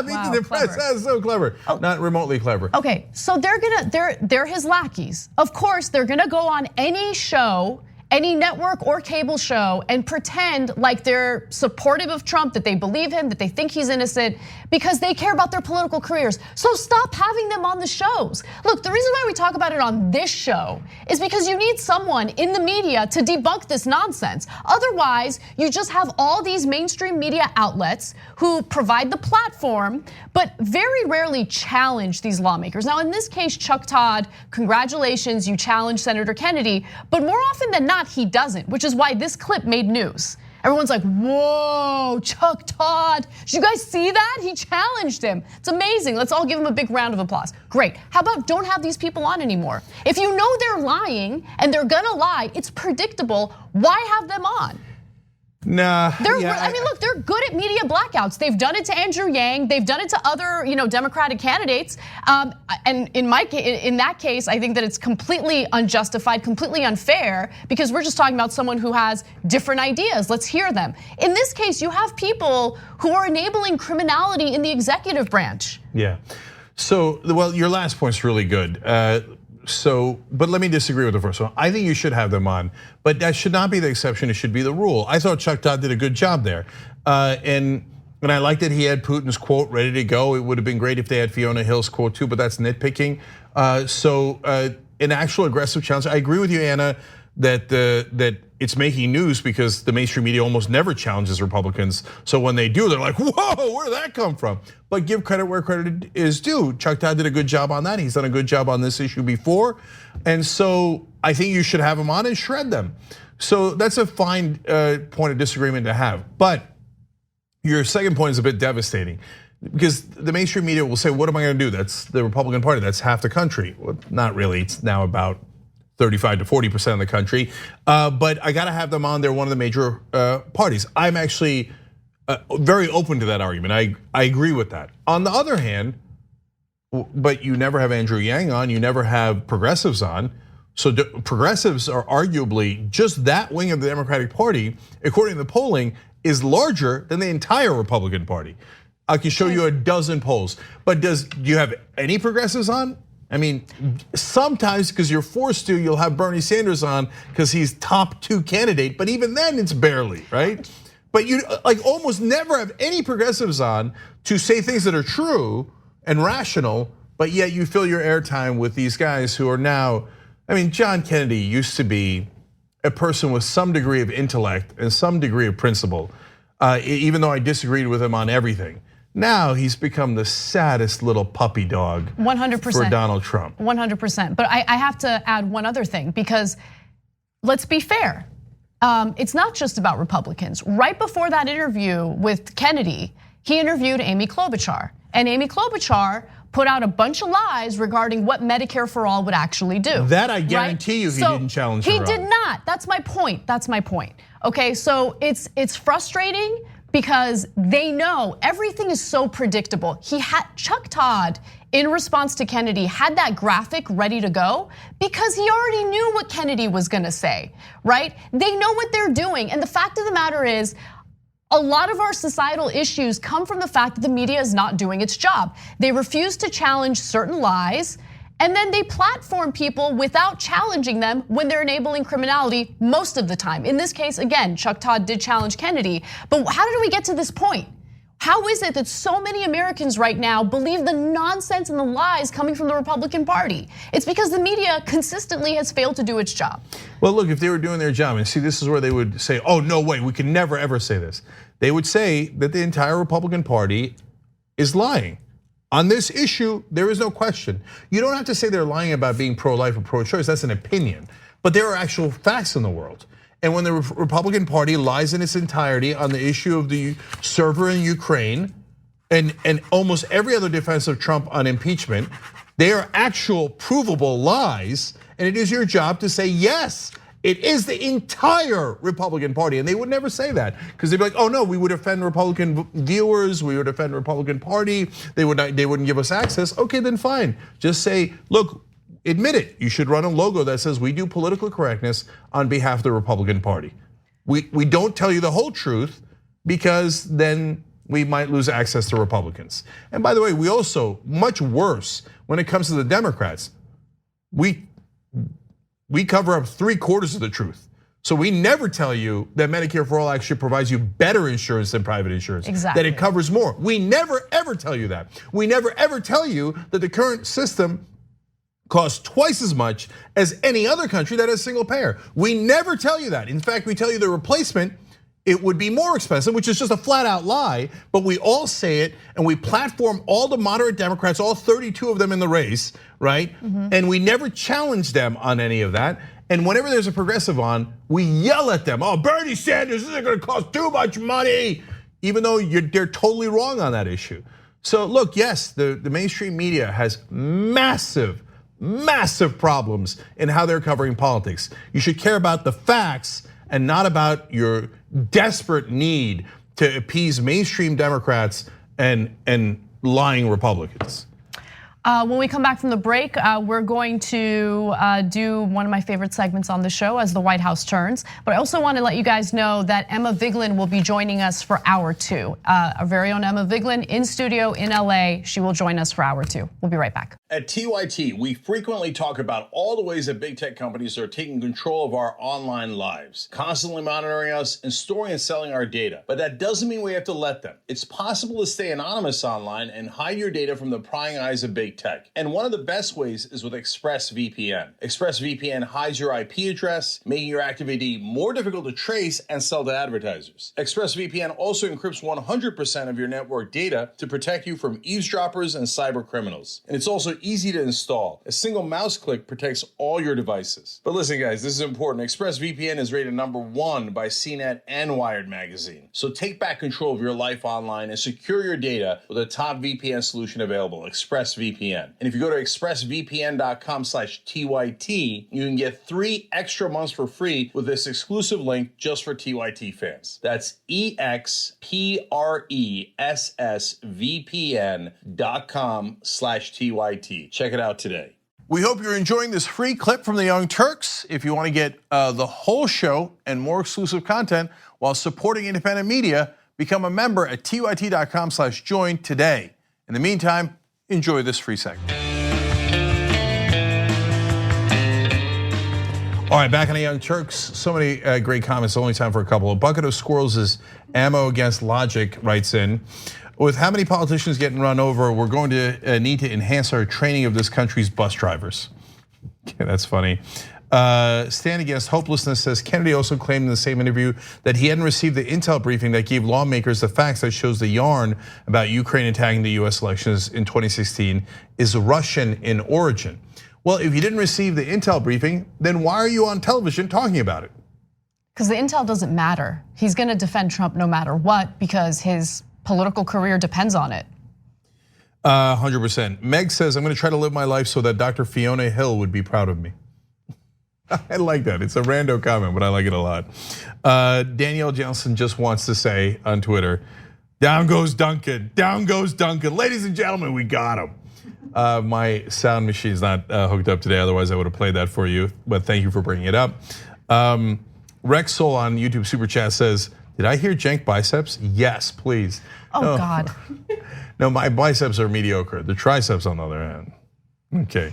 Meet the Depressed, that's so clever. Not remotely clever. Okay, so they're his lackeys. Of course, they're gonna go on any show, any network or cable show, and pretend like they're supportive of Trump, that they believe him, that they think he's innocent, because they care about their political careers. So stop having them on the shows. Look, the reason why we talk about it on this show is because you need someone in the media to debunk this nonsense. Otherwise, you just have all these mainstream media outlets who provide the platform, but very rarely challenge these lawmakers. Now, in this case, Chuck Todd, congratulations, you challenged Senator Kennedy, but more often than not, he doesn't, which is why this clip made news. Everyone's like, whoa, Chuck Todd. Did you guys see that? He challenged him. It's amazing. Let's all give him a big round of applause. Great. How about don't have these people on anymore? If you know they're lying and they're gonna lie, it's predictable. Why have them on? Nah, I mean, look, they're good at media blackouts. They've done it to Andrew Yang. They've done it to other, Democratic candidates. And in that case, I think that it's completely unjustified, completely unfair, because we're just talking about someone who has different ideas. Let's hear them. In this case, you have people who are enabling criminality in the executive branch. Yeah. So, well, your last point's really good. But let me disagree with the first one. I think you should have them on, but that should not be the exception, it should be the rule. I thought Chuck Todd did a good job there. And I liked that he had Putin's quote ready to go. It would have been great if they had Fiona Hill's quote too, but that's nitpicking. An actual aggressive challenge. I agree with you, Anna, that it's making news because the mainstream media almost never challenges Republicans. So when they do, they're like, whoa, where did that come from? But give credit where credit is due. Chuck Todd did a good job on that. He's done a good job on this issue before. And so I think you should have him on and shred them. So that's a fine point of disagreement to have. But your second point is a bit devastating, because the mainstream media will say, what am I gonna do? That's the Republican Party, that's half the country. Well, not really, it's now about 35 to 40% of the country, but I gotta have them on. They're one of the major parties. I'm actually very open to that argument. I agree with that. On the other hand, but you never have Andrew Yang on, you never have progressives on. So progressives are arguably just that wing of the Democratic Party, according to the polling, is larger than the entire Republican Party. I can show you a dozen polls, but do you have any progressives on? I mean, sometimes because you're forced to, you'll have Bernie Sanders on because he's top 2 candidate, but even then it's barely, right? But you like almost never have any progressives on to say things that are true and rational, but yet you fill your airtime with these guys who are now, I mean, John Kennedy used to be a person with some degree of intellect and some degree of principle, even though I disagreed with him on everything. Now he's become the saddest little puppy dog 100% for Donald Trump. 100%. But I have to add one other thing, because let's be fair. It's not just about Republicans. Right before that interview with Kennedy, he interviewed Amy Klobuchar. And Amy Klobuchar put out a bunch of lies regarding what Medicare for All would actually do. That I guarantee you he didn't challenge her on. He did not, that's my point, Okay, so it's frustrating, because they know everything is so predictable. Chuck Todd, in response to Kennedy, had that graphic ready to go because he already knew what Kennedy was gonna say, right? They know what they're doing, and the fact of the matter is, A lot of our societal issues come from the fact that the media is not doing its job. They refuse to challenge certain lies, and then they platform people without challenging them when they're enabling criminality most of the time. In this case, again, Chuck Todd did challenge Kennedy, but how did we get to this point? How is it that so many Americans right now believe the nonsense and the lies coming from the Republican Party? It's because the media consistently has failed to do its job. Well, look, if they were doing their job, and see, this is where they would say, oh, no way, we can never ever say this. They would say that the entire Republican Party is lying. On this issue, there is no question. You don't have to say they're lying about being pro-life or pro-choice, that's an opinion. But there are actual facts in the world. And when the Republican Party lies in its entirety on the issue of the server in Ukraine and almost every other defense of Trump on impeachment, they are actual provable lies. And it is your job to say, yes, it is the entire Republican Party. And they would never say that because they'd be like, oh no, we would offend Republican viewers, we would offend Republican Party, they wouldn't give us access. Okay, then fine. Just say, look, admit it. You should run a logo that says we do political correctness on behalf of the Republican Party. We don't tell you the whole truth because then we might lose access to Republicans. And by the way, we also, much worse when it comes to the Democrats, we cover up 3/4 of the truth. So we never tell you that Medicare for All actually provides you better insurance than private insurance. Exactly. That it covers more. We never ever tell you that. We never ever tell you that the current system costs twice as much as any other country that has single payer. We never tell you that. In fact, we tell you the replacement, it would be more expensive, which is just a flat out lie, but we all say it and we platform all the moderate Democrats, all 32 of them in the race, right? And we never challenge them on any of that. And whenever there's a progressive on, we yell at them, oh, Bernie Sanders, this is gonna cost too much money, even though they're totally wrong on that issue. So look, yes, the mainstream media has massive problems in how they're covering politics. You should care about the facts and not about your desperate need to appease mainstream Democrats and lying Republicans. When we come back from the break, we're going to do one of my favorite segments on the show as the White House turns. But I also want to let you guys know that Emma Vigeland will be joining us for hour 2. Our very own Emma Vigeland in studio in LA. She will join us for hour 2. We'll be right back. At TYT, we frequently talk about all the ways that big tech companies are taking control of our online lives, constantly monitoring us and storing and selling our data. But that doesn't mean we have to let them. It's possible to stay anonymous online and hide your data from the prying eyes of big tech. And one of the best ways is with ExpressVPN. ExpressVPN hides your IP address, making your activity more difficult to trace and sell to advertisers. ExpressVPN also encrypts 100% of your network data to protect you from eavesdroppers and cyber criminals. And it's also easy to install. A single mouse click protects all your devices. But listen, guys, this is important. ExpressVPN is rated #1 by CNET and Wired magazine. So take back control of your life online and secure your data with a top VPN solution available, ExpressVPN. And if you go to expressvpn.com/TYT, you can get 3 extra months for free with this exclusive link just for TYT fans. That's expressvpn.com/TYT. Check it out today. We hope you're enjoying this free clip from the Young Turks. If you want to get the whole show and more exclusive content while supporting independent media, become a member at tyt.com/join today. In the meantime, enjoy this free segment. All right, back on the Young Turks. So many great comments, only time for a couple. A bucket of squirrels is ammo against logic, writes in. With how many politicians getting run over, we're going to need to enhance our training of this country's bus drivers. Okay, that's funny. Stand Against Hopelessness says Kennedy also claimed in the same interview that he hadn't received the intel briefing that gave lawmakers the facts that shows the yarn about Ukraine attacking the US elections in 2016 is Russian in origin. Well, if you didn't receive the intel briefing, then why are you on television talking about it? Because the intel doesn't matter. He's gonna defend Trump no matter what because his political career depends on it. 100%. Meg says, I'm gonna try to live my life so that Dr. Fiona Hill would be proud of me. I like that. It's a rando comment, but I like it a lot. Danielle Johnson just wants to say on Twitter, down goes Duncan, down goes Duncan. Ladies and gentlemen, we got him. My sound machine's not hooked up today, otherwise I would have played that for you, but thank you for bringing it up. Rexol on YouTube Super Chat says, Did I hear Cenk biceps? Yes, please. Oh God. No, my biceps are mediocre. The triceps, on the other hand. Okay.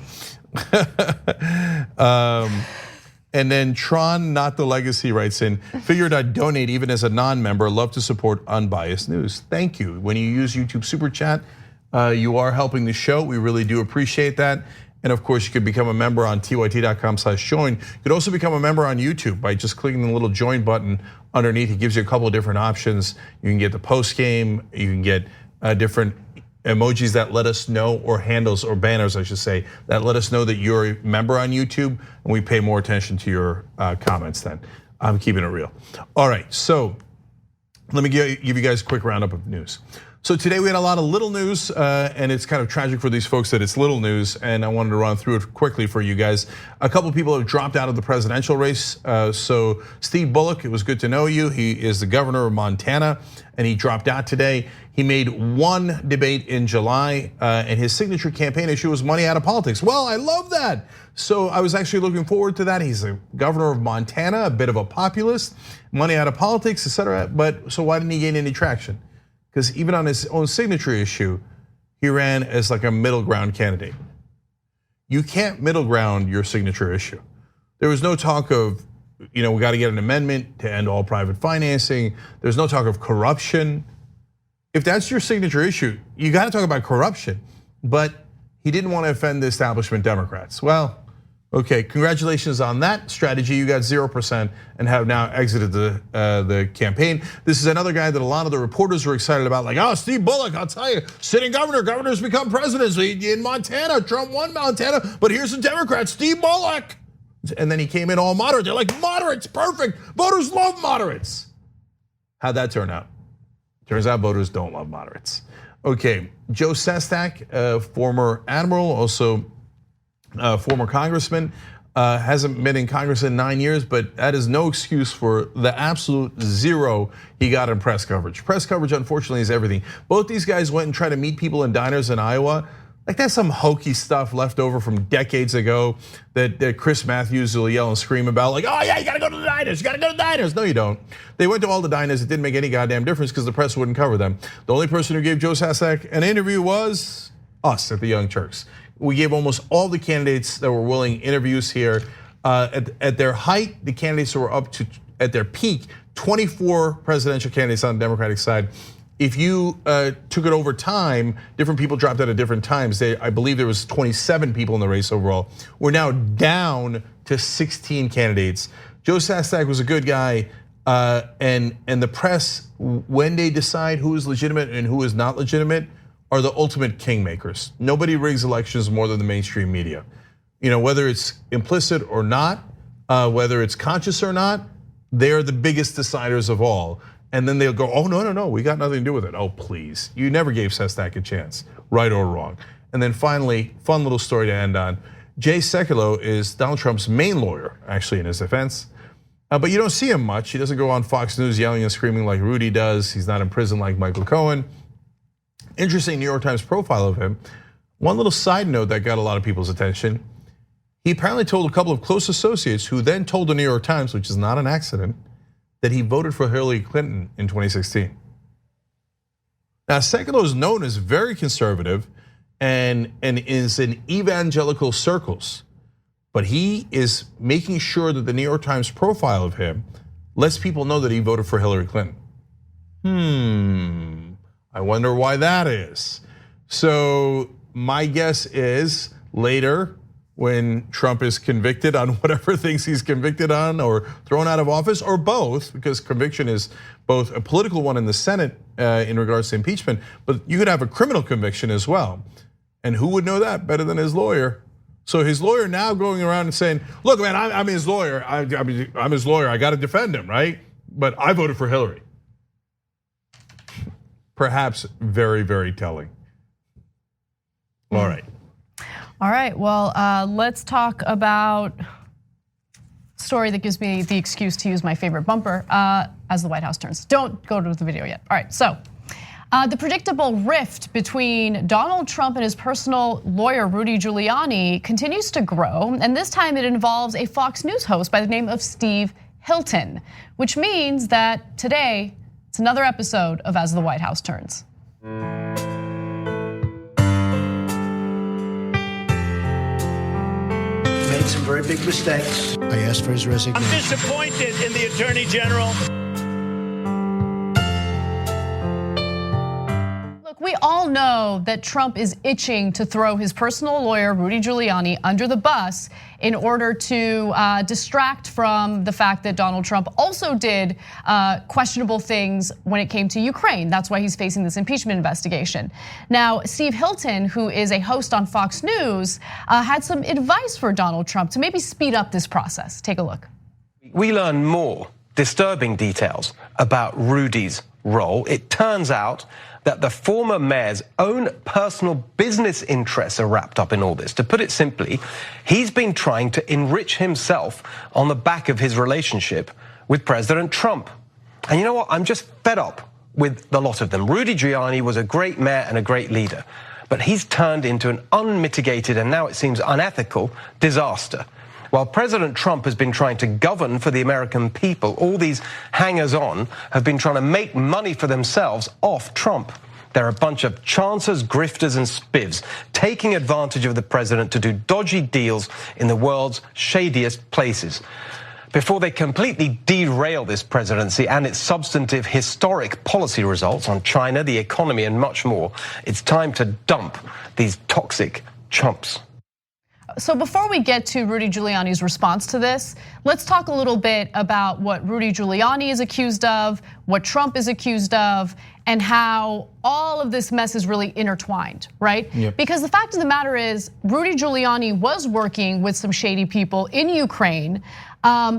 And then Tron, not the legacy, writes in, figured I'd donate even as a non-member. Love to support unbiased news. Thank you. When you use YouTube Super Chat, you are helping the show. We really do appreciate that. And of course, you could become a member on tyt.com/join. You could also become a member on YouTube by just clicking the little join button underneath. It gives you a couple of different options. You can get the post game. You can get different emojis that let us know, or handles or banners, I should say, that let us know that you're a member on YouTube, and we pay more attention to your comments then. I'm keeping it real. All right, so let me give you guys a quick roundup of news. So today we had a lot of little news, and it's kind of tragic for these folks that it's little news, and I wanted to run through it quickly for you guys. A couple of people have dropped out of the presidential race. So Steve Bullock, it was good to know you. He is the governor of Montana, and he dropped out today. He made one debate in July, and his signature campaign issue was money out of politics. Well, I love that. So I was actually looking forward to that. He's the governor of Montana, a bit of a populist, money out of politics, etc. But so why didn't he gain any traction? Because even on his own signature issue, he ran as like a middle ground candidate. You can't middle ground your signature issue. There was no talk of, we got to get an amendment to end all private financing. There's no talk of corruption. If that's your signature issue, you got to talk about corruption. But he didn't want to offend the establishment Democrats. Well, okay, congratulations on that strategy. You got 0% and have now exited the campaign. This is another guy that a lot of the reporters were excited about, like, oh, Steve Bullock, I'll tell you, sitting governors become presidents in Montana. Trump won Montana, but here's a Democrat, Steve Bullock. And then he came in all moderate. They're like, moderates, perfect. Voters love moderates. How'd that turn out? Turns out voters don't love moderates. Okay, Joe Sestak, former admiral, also former congressman, hasn't been in Congress in 9 years, but that is no excuse for the absolute zero he got in press coverage. Press coverage, unfortunately, is everything. Both these guys went and tried to meet people in diners in Iowa. Like, that's some hokey stuff left over from decades ago that Chris Matthews will yell and scream about, like, oh yeah, you gotta go to the diners, you gotta go to the diners. No, you don't. They went to all the diners, it didn't make any goddamn difference because the press wouldn't cover them. The only person who gave Joe Sestak an interview was us at the Young Turks. We gave almost all the candidates that were willing interviews here. At their height, the candidates were up to, at their peak, 24 presidential candidates on the Democratic side. If you took it over time, different people dropped out at different times. I believe there was 27 people in the race overall. We're now down to 16 candidates. Joe Sestak was a good guy, and the press, when they decide who is legitimate and who is not legitimate, are the ultimate kingmakers. Nobody rigs elections more than the mainstream media. Whether it's implicit or not, whether it's conscious or not, they're the biggest deciders of all. And then they'll go, oh, no, we got nothing to do with it. Oh, please, you never gave Sestak a chance, right or wrong. And then finally, fun little story to end on. Jay Sekulow is Donald Trump's main lawyer, actually, in his defense. But you don't see him much. He doesn't go on Fox News yelling and screaming like Rudy does. He's not in prison like Michael Cohen. Interesting New York Times profile of him. One little side note that got a lot of people's attention. He apparently told a couple of close associates who then told the New York Times, which is not an accident, that he voted for Hillary Clinton in 2016. Now, Sekulow is known as very conservative and is in evangelical circles, but he is making sure that the New York Times profile of him lets people know that he voted for Hillary Clinton. I wonder why that is. So my guess is later, when Trump is convicted on whatever things he's convicted on or thrown out of office, or both, because conviction is both a political one in the Senate in regards to impeachment, but you could have a criminal conviction as well. And who would know that better than his lawyer? So his lawyer now going around and saying, look, man, I'm his lawyer. I'm his lawyer, I gotta defend him, right? But I voted for Hillary. Perhaps very, very telling. All right. All right, well, let's talk about a story that gives me the excuse to use my favorite bumper as the White House turns. Don't go to the video yet. All right, so the predictable rift between Donald Trump and his personal lawyer, Rudy Giuliani, continues to grow. And this time it involves a Fox News host by the name of Steve Hilton, which means that today it's another episode of As the White House Turns. Made some very big mistakes. I asked for his resignation. I'm disappointed in the Attorney General. Look, we all know that Trump is itching to throw his personal lawyer, Rudy Giuliani, under the bus in order to distract from the fact that Donald Trump also did questionable things when it came to Ukraine. That's why he's facing this impeachment investigation. Now, Steve Hilton, who is a host on Fox News, had some advice for Donald Trump to maybe speed up this process. Take a look. We learn more disturbing details about Rudy's role. It turns out that the former mayor's own personal business interests are wrapped up in all this. To put it simply, he's been trying to enrich himself on the back of his relationship with President Trump. And you know what? I'm just fed up with the lot of them. Rudy Giuliani was a great mayor and a great leader, but he's turned into an unmitigated and now it seems unethical disaster. While President Trump has been trying to govern for the American people, all these hangers-on have been trying to make money for themselves off Trump. They're a bunch of chancers, grifters, and spivs, taking advantage of the president to do dodgy deals in the world's shadiest places. Before they completely derail this presidency and its substantive historic policy results on China, the economy, and much more, it's time to dump these toxic chumps. So before we get to Rudy Giuliani's response to this, let's talk a little bit about what Rudy Giuliani is accused of, what Trump is accused of, and how all of this mess is really intertwined, right? Yep. Because the fact of the matter is, Rudy Giuliani was working with some shady people in Ukraine.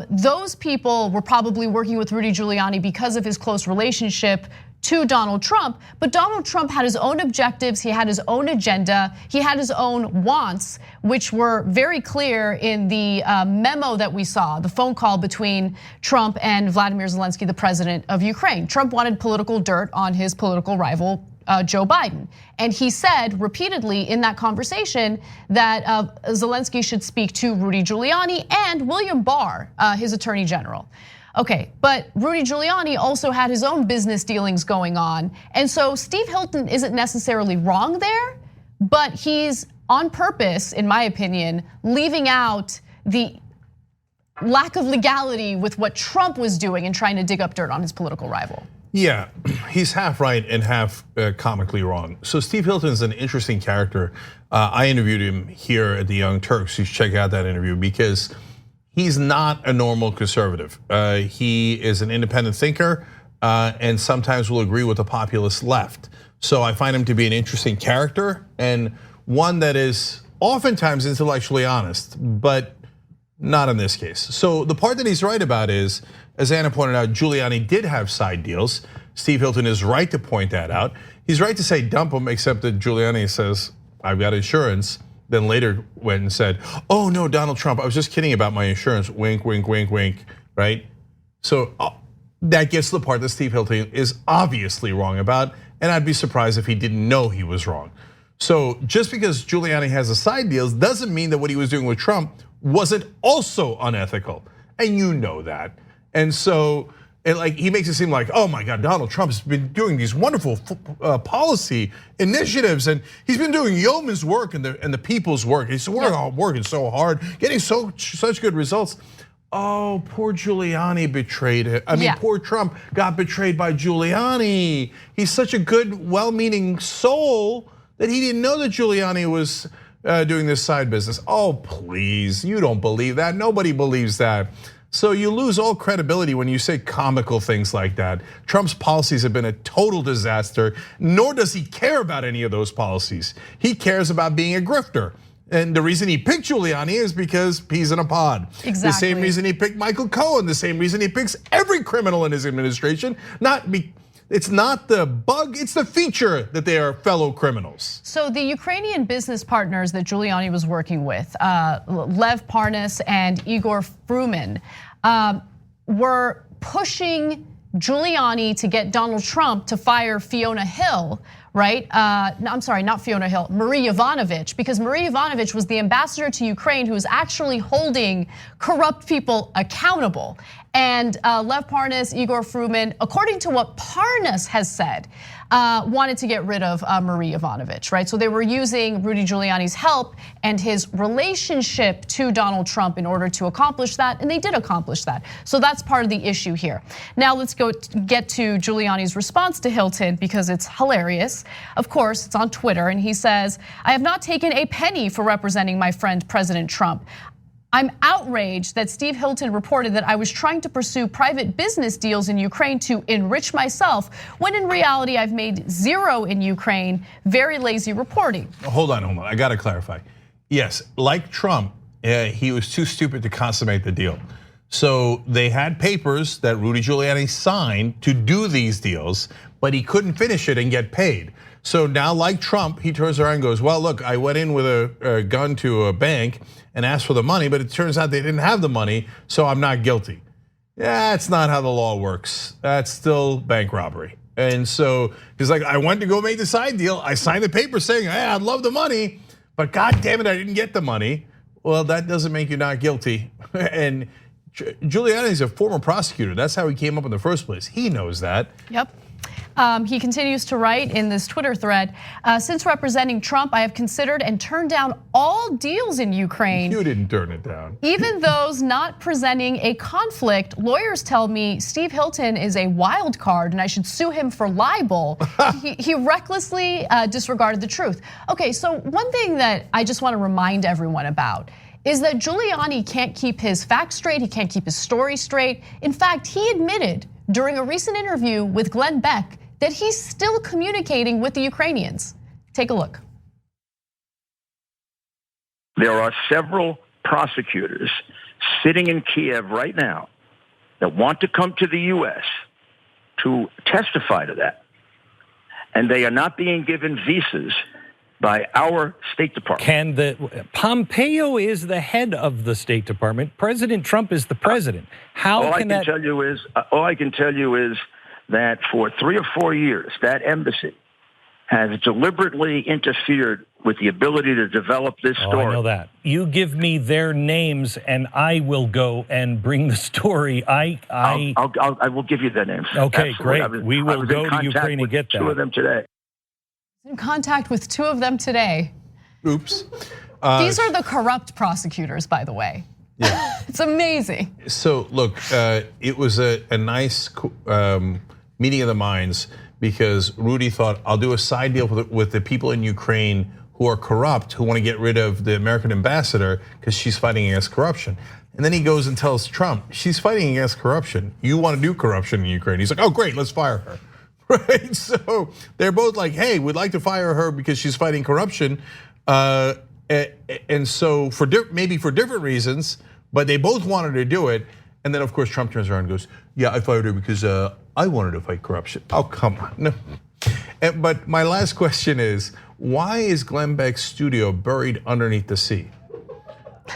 Those people were probably working with Rudy Giuliani because of his close relationship to Donald Trump, but Donald Trump had his own objectives, he had his own agenda, he had his own wants, which were very clear in the memo that we saw, the phone call between Trump and Vladimir Zelensky, the president of Ukraine. Trump wanted political dirt on his political rival, Joe Biden. And he said repeatedly in that conversation that Zelensky should speak to Rudy Giuliani and William Barr, his attorney general. Okay, but Rudy Giuliani also had his own business dealings going on. And so Steve Hilton isn't necessarily wrong there, but he's on purpose, in my opinion, leaving out the lack of legality with what Trump was doing and trying to dig up dirt on his political rival. Yeah, he's half right and half comically wrong. So Steve Hilton's an interesting character. I interviewed him here at the Young Turks. You should check out that interview because he's not a normal conservative. He is an independent thinker and sometimes will agree with the populist left. So I find him to be an interesting character and one that is oftentimes intellectually honest, but not in this case. So the part that he's right about is, as Anna pointed out, Giuliani did have side deals. Steve Hilton is right to point that out. He's right to say dump him, except that Giuliani says, I've got insurance. Then later went and said, oh no, Donald Trump, I was just kidding about my insurance, wink, wink, wink, wink, right? So that gets to the part that Steve Hilton is obviously wrong about, and I'd be surprised if he didn't know he was wrong. So just because Giuliani has a side deals doesn't mean that what he was doing with Trump wasn't also unethical, and you know that. And so, he makes it seem like, oh my God, Donald Trump has been doing these wonderful policy initiatives, and he's been doing yeoman's work and the people's work. He's working so hard, getting such good results. Oh, poor Giuliani betrayed it. I mean, poor Trump got betrayed by Giuliani. He's such a good, well-meaning soul that he didn't know that Giuliani was doing this side business. Oh, please, you don't believe that. Nobody believes that. So you lose all credibility when you say comical things like that. Trump's policies have been a total disaster, nor does he care about any of those policies. He cares about being a grifter. And the reason he picked Giuliani is because peas in a pod. Exactly. The same reason he picked Michael Cohen, the same reason he picks every criminal in his administration. It's not the bug, it's the feature that they are fellow criminals. So the Ukrainian business partners that Giuliani was working with, Lev Parnas and Uygur Fruman, were pushing Giuliani to get Donald Trump to fire Fiona Hill, right? No, I'm sorry, not Fiona Hill, Marie Yovanovitch, because Marie Yovanovitch was the ambassador to Ukraine who was actually holding corrupt people accountable. And Lev Parnas, Igor Fruman, according to what Parnas has said, wanted to get rid of Marie Yovanovitch, right? So they were using Rudy Giuliani's help and his relationship to Donald Trump in order to accomplish that, and they did accomplish that. So that's part of the issue here. Now let's get to Giuliani's response to Hilton, because it's hilarious. Of course, it's on Twitter, and he says, "I have not taken a penny for representing my friend President Trump. I'm outraged that Steve Hilton reported that I was trying to pursue private business deals in Ukraine to enrich myself, when in reality I've made zero in Ukraine. Very lazy reporting." Hold on, I gotta clarify. Yes, like Trump, he was too stupid to consummate the deal. So they had papers that Rudy Giuliani signed to do these deals, but he couldn't finish it and get paid. So now, like Trump, he turns around and goes, well, look, I went in with a gun to a bank and asked for the money, but it turns out they didn't have the money, so I'm not guilty. Yeah, that's not how the law works. That's still bank robbery. And so he's like, I went to go make the side deal. I signed the paper saying, hey, I'd love the money, but God damn it, I didn't get the money. Well, that doesn't make you not guilty. And Giuliani is a former prosecutor. That's how he came up in the first place. He knows that. Yep. He continues to write in this Twitter thread, since representing Trump, I have considered and turned down all deals in Ukraine. You didn't turn it down. Even those not presenting a conflict. Lawyers tell me Steve Hilton is a wild card and I should sue him for libel. He recklessly disregarded the truth. Okay, so one thing that I just want to remind everyone about is that Giuliani can't keep his facts straight, he can't keep his story straight. In fact, he admitted during a recent interview with Glenn Beck that he's still communicating with the Ukrainians. Take a look. There are several prosecutors sitting in Kiev right now that want to come to the US to testify to that. And they are not being given visas by our State Department. Pompeo is the head of the State Department. President Trump is the president. All I can tell you is that for 3 or 4 years, that embassy has deliberately interfered with the ability to develop this story. I know that. You give me their names, and I will go and bring the story. I will give you their names. Okay, Absolutely. great. We will go to Ukraine and get that. 2 of them today. In contact with 2 of them today. Oops. These are the corrupt prosecutors, by the way. Yeah. It's amazing. So look, it was a nice meeting of the minds, because Rudy thought, I'll do a side deal with the people in Ukraine who are corrupt, who want to get rid of the American ambassador because she's fighting against corruption. And then he goes and tells Trump, she's fighting against corruption. You want to do corruption in Ukraine. He's like, oh great, let's fire her. Right, so they're both like, hey, we'd like to fire her because she's fighting corruption. And so maybe for different reasons, but they both wanted to do it. And then of course Trump turns around and goes, yeah, I fired her because I wanted to fight corruption. Oh, come on, no. But my last question is, why is Glenn Beck's studio buried underneath the sea?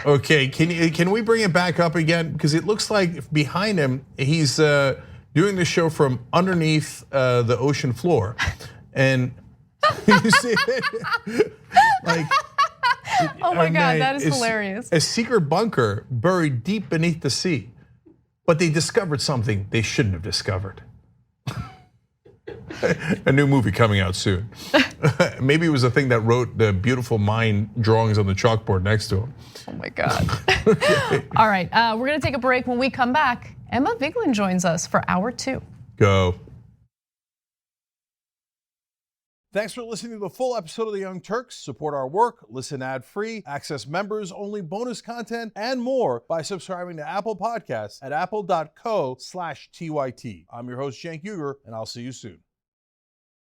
Okay, can we bring it back up again? Because it looks like behind him, he's doing the show from underneath the ocean floor. And you see it? Like, oh my God, that is hilarious. A secret bunker buried deep beneath the sea. But they discovered something they shouldn't have discovered. A new movie coming out soon. Maybe it was the thing that wrote the beautiful mind drawings on the chalkboard next to him. Oh my God. Okay. All right, we're gonna take a break. When we come back, Emma Vigeland joins us for hour 2. Go. Thanks for listening to the full episode of the Young Turks. Support our work, listen ad-free, access members-only bonus content, and more by subscribing to Apple Podcasts at apple.co/TYT. I'm your host, Cenk Uygur, and I'll see you soon.